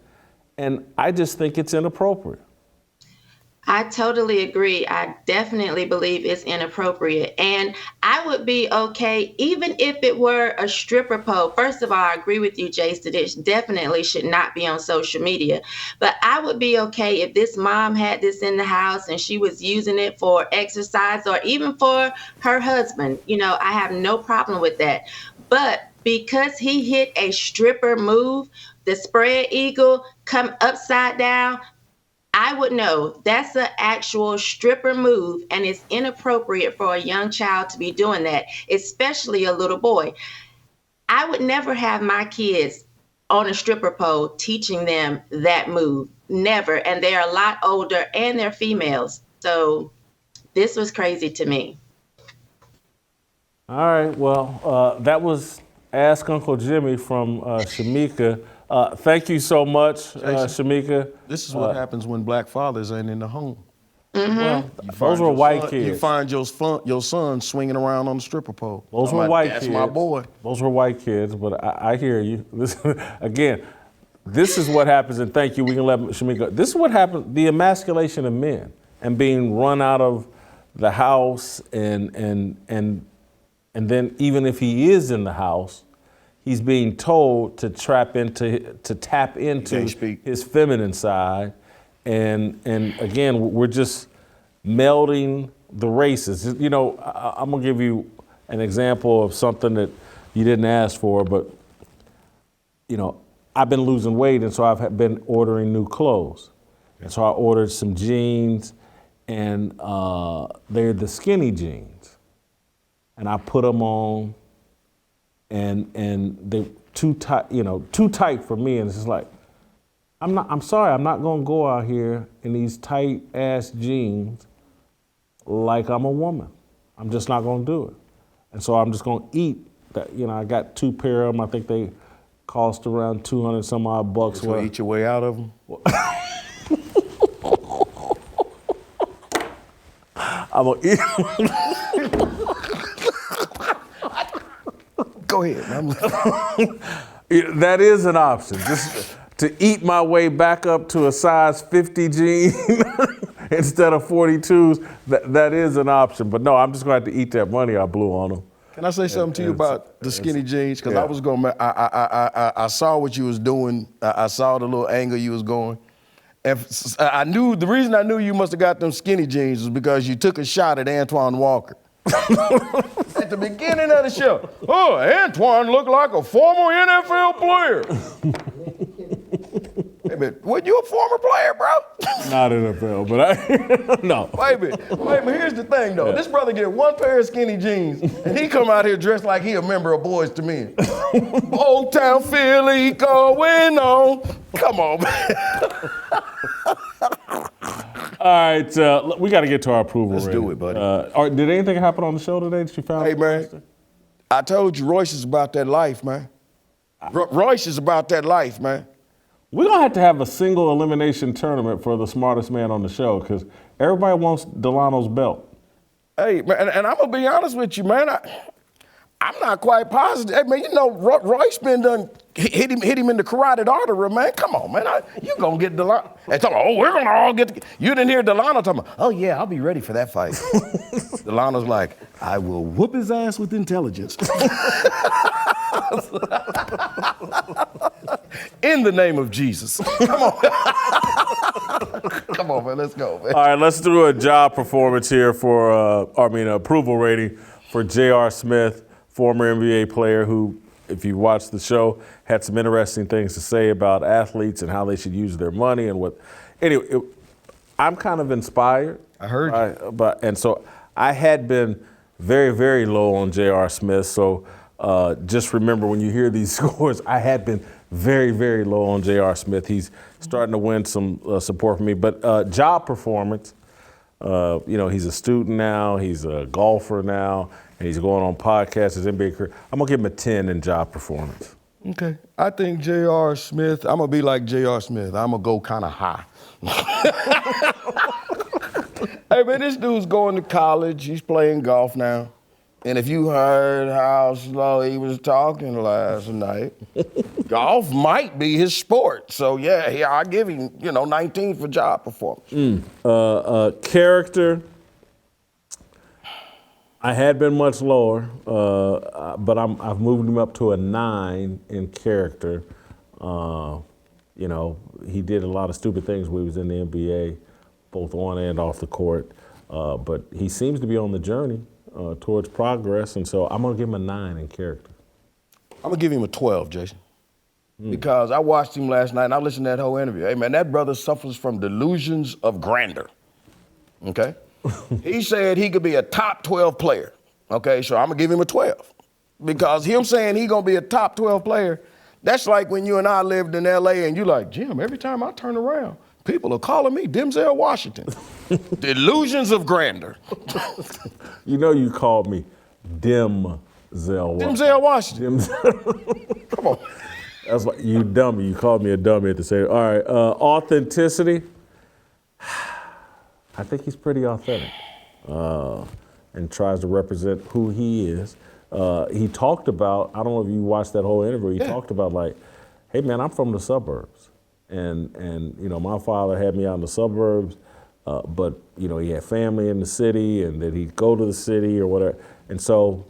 and I just think it's inappropriate. I totally agree. I definitely believe it's inappropriate. And I would be okay even if it were a stripper pole. First of all, I agree with you, Jace, that it definitely should not be on social media. But I would be okay if this mom had this in the house and she was using it for exercise or even for her husband. You know, I have no problem with that. But because he hit a stripper move, the spread eagle come upside down, I would know that's an actual stripper move, and it's inappropriate for a young child to be doing that, especially a little boy. I would never have my kids on a stripper pole teaching them that move. Never. And they're a lot older and they're females. So this was crazy to me. All right. Well, that was Ask Uncle Jimmy from Shemeka. Thank you so much, Shemeka. This is what happens when black fathers ain't in the home. Mm-hmm. Well, those were white kids. You find your son swinging around on the stripper pole. Those were white kids. That's my boy. Those were white kids, but I hear you. Again, this is what happens, and thank you, we can let Shemeka. This is what happens, the emasculation of men and being run out of the house, and then even if he is in the house, he's being told to tap into his feminine side, and again, we're just melding the races. You know, I'm gonna give you an example of something that you didn't ask for, but you know, I've been losing weight, and so I've been ordering new clothes, and so I ordered some jeans, and they're the skinny jeans, and I put them on. And they're too tight for me, and it's just like, I'm sorry, I'm not gonna go out here in these tight ass jeans like I'm a woman. I'm just not gonna do it. And so I'm just gonna eat that. You know, I got 2 pair of them. I think they cost around 200 some odd bucks. So eat your way out of them? I'm gonna eat. Go ahead. That is an option. Just to eat my way back up to a size 50 jean instead of 42s, that is an option. But no, I'm just going to have to eat that money I blew on them. Can I say something to you about the skinny jeans? Because I saw what you was doing. I saw the little angle you was going. And the reason I knew you must have got them skinny jeans was because you took a shot at Antoine Walker. At the beginning of the show. Oh, Antoine looked like a former NFL player. Wait a minute. Were you a former player, bro? Not NFL, but no. Wait a minute. Here's the thing, though. Yeah. This brother get one pair of skinny jeans, and he come out here dressed like he a member of Boys to Men. Old Town Philly going on. Come on, man. All right, we got to get to our approval Let's rating. do it, buddy. Did anything happen on the show today that you found? Hey, man, I told you Royce is about that life, man. Royce is about that life, man. We're going to have a single elimination tournament for the smartest man on the show because everybody wants Delano's belt. Hey, man, and I'm going to be honest with you, man. I'm not quite positive. Hey, man, you know, Royce been done hit him in the carotid artery, man. Come on, man. You going to get Delano. They talking, we're going to all get You didn't hear Delano talking about, oh, yeah, I'll be ready for that fight. Delano's like, I will whoop his ass with intelligence. In the name of Jesus. Come on. Come on, man. Let's go, man. All right, let's do a job performance here for, approval rating for J.R. Smith, former NBA player who, if you watched the show, had some interesting things to say about athletes and how they should use their money and what. Anyway, I'm kind of inspired. I heard you. And so I had been very, very low on J.R. Smith. So just remember when you hear these scores, I had been very, very low on J.R. Smith. He's starting to win some support from me. But job performance, he's a student now. He's a golfer now. And he's going on podcasts, his NBA career. I'm going to give him a 10 in job performance. Okay. I think J.R. Smith, I'm going to be like J.R. Smith. I'm going to go kind of high. Hey, man, this dude's going to college. He's playing golf now. And if you heard how slow he was talking last night, golf might be his sport. So, yeah, I'll give him, 19 for job performance. Character. I had been much lower, but I've moved him up to a 9 in character. He did a lot of stupid things when he was in the NBA, both on and off the court. But he seems to be on the journey towards progress, and so I'm going to give him a 9 in character. I'm going to give him a 12, Jason. Because I watched him last night, and I listened to that whole interview. Hey, man, that brother suffers from delusions of grandeur, okay? He said he could be a top 12 player. Okay, so I'm going to give him a 12. Because him saying he going to be a top 12 player, that's like when you and I lived in L.A. and you like, Jim, every time I turn around, people are calling me Denzel Washington. Delusions of grandeur. You called me Denzel Washington. Denzel Washington. Come on. That's like, you dummy. You called me a dummy at the same. All right, authenticity. I think he's pretty authentic and tries to represent who he is. He talked about, I don't know if you watched that whole interview, he talked about like, hey man, I'm from the suburbs. And my father had me out in the suburbs, but he had family in the city and that he'd go to the city or whatever. And so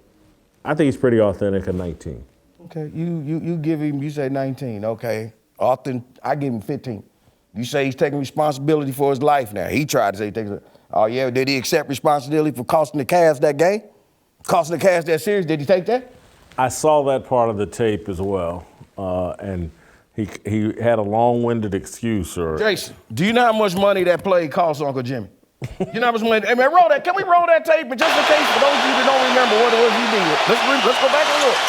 I think he's pretty authentic at 19. Okay, you give him, you say 19, okay. I give him 15. You say he's taking responsibility for his life now. He tried to say he takes it. Oh, yeah, did he accept responsibility for costing the Cavs that game? Costing the Cavs that series? Did he take that? I saw that part of the tape as well. And he had a long-winded excuse. Jason, do you know how much money that play cost Uncle Jimmy? You know how much money? Hey, man, roll that. Can we roll that tape? And just in case, for those of you that don't remember what it was he did, let's go back and look.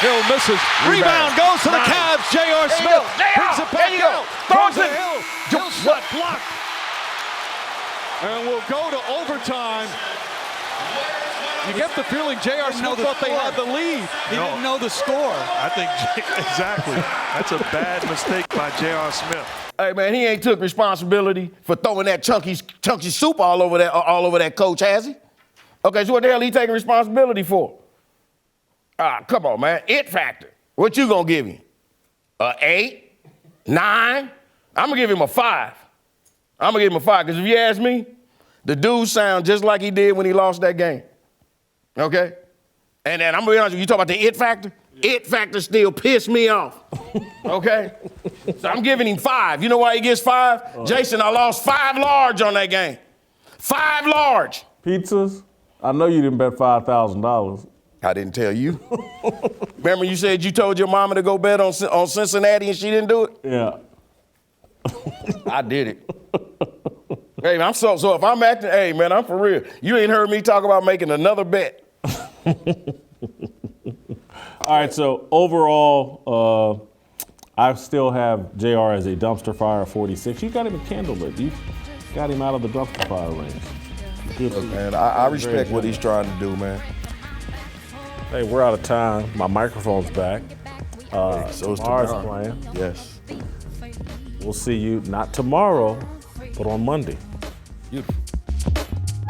Hill misses. Rebound goes to the Cavs. J.R. Smith brings it back out. Throws it. Hill shot blocked. And we'll go to overtime. You get the feeling J.R. Smith thought they had the lead. He didn't know the score. I think exactly. That's a bad mistake by J.R. Smith. Hey man, he ain't took responsibility for throwing that chunky soup all over that coach, has he? Okay, so what the hell he taking responsibility for? Come on, man. It factor. What you gonna give him? 8? 9? I'm gonna give him a 5. I'm gonna give him a 5, because if you ask me, the dude sound just like he did when he lost that game. Okay? And then I'm gonna be honest with you, you talk about the it factor? It factor still pissed me off. Okay? So I'm giving him 5. You know why he gets 5? Jason, I lost 5 large on that game. 5 large. Pizzas? I know you didn't bet $5,000. I didn't tell you. Remember you said you told your mama to go bet on Cincinnati and she didn't do it? Yeah. I did it. Hey, man, so if I'm acting, hey, man, I'm for real. You ain't heard me talk about making another bet. All right, so overall, I still have JR as a dumpster fire at 46. You got him a candlelit. You got him out of the dumpster fire range. Good. Look, man, I respect what he's trying to do, man. Hey, we're out of time. My microphone's back. So is tomorrow's tomorrow. playing. Yes. We'll see you not tomorrow, but on Monday. Beautiful.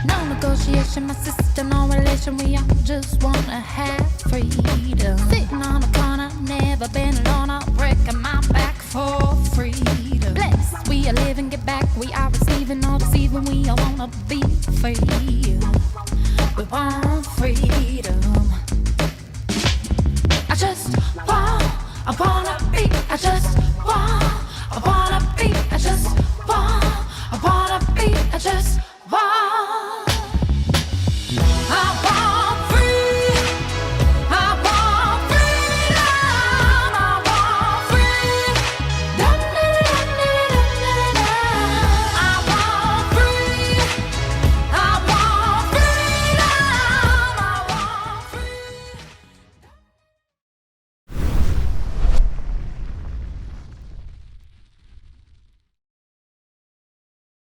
No negotiation, my sister, no relation. We all just wanna have freedom. Sitting on a corner, never been alone. I'm breaking my back for freedom. Blessed, we are living, get back. We are receiving, all deceiving. We all wanna be free. We want freedom. I wanna be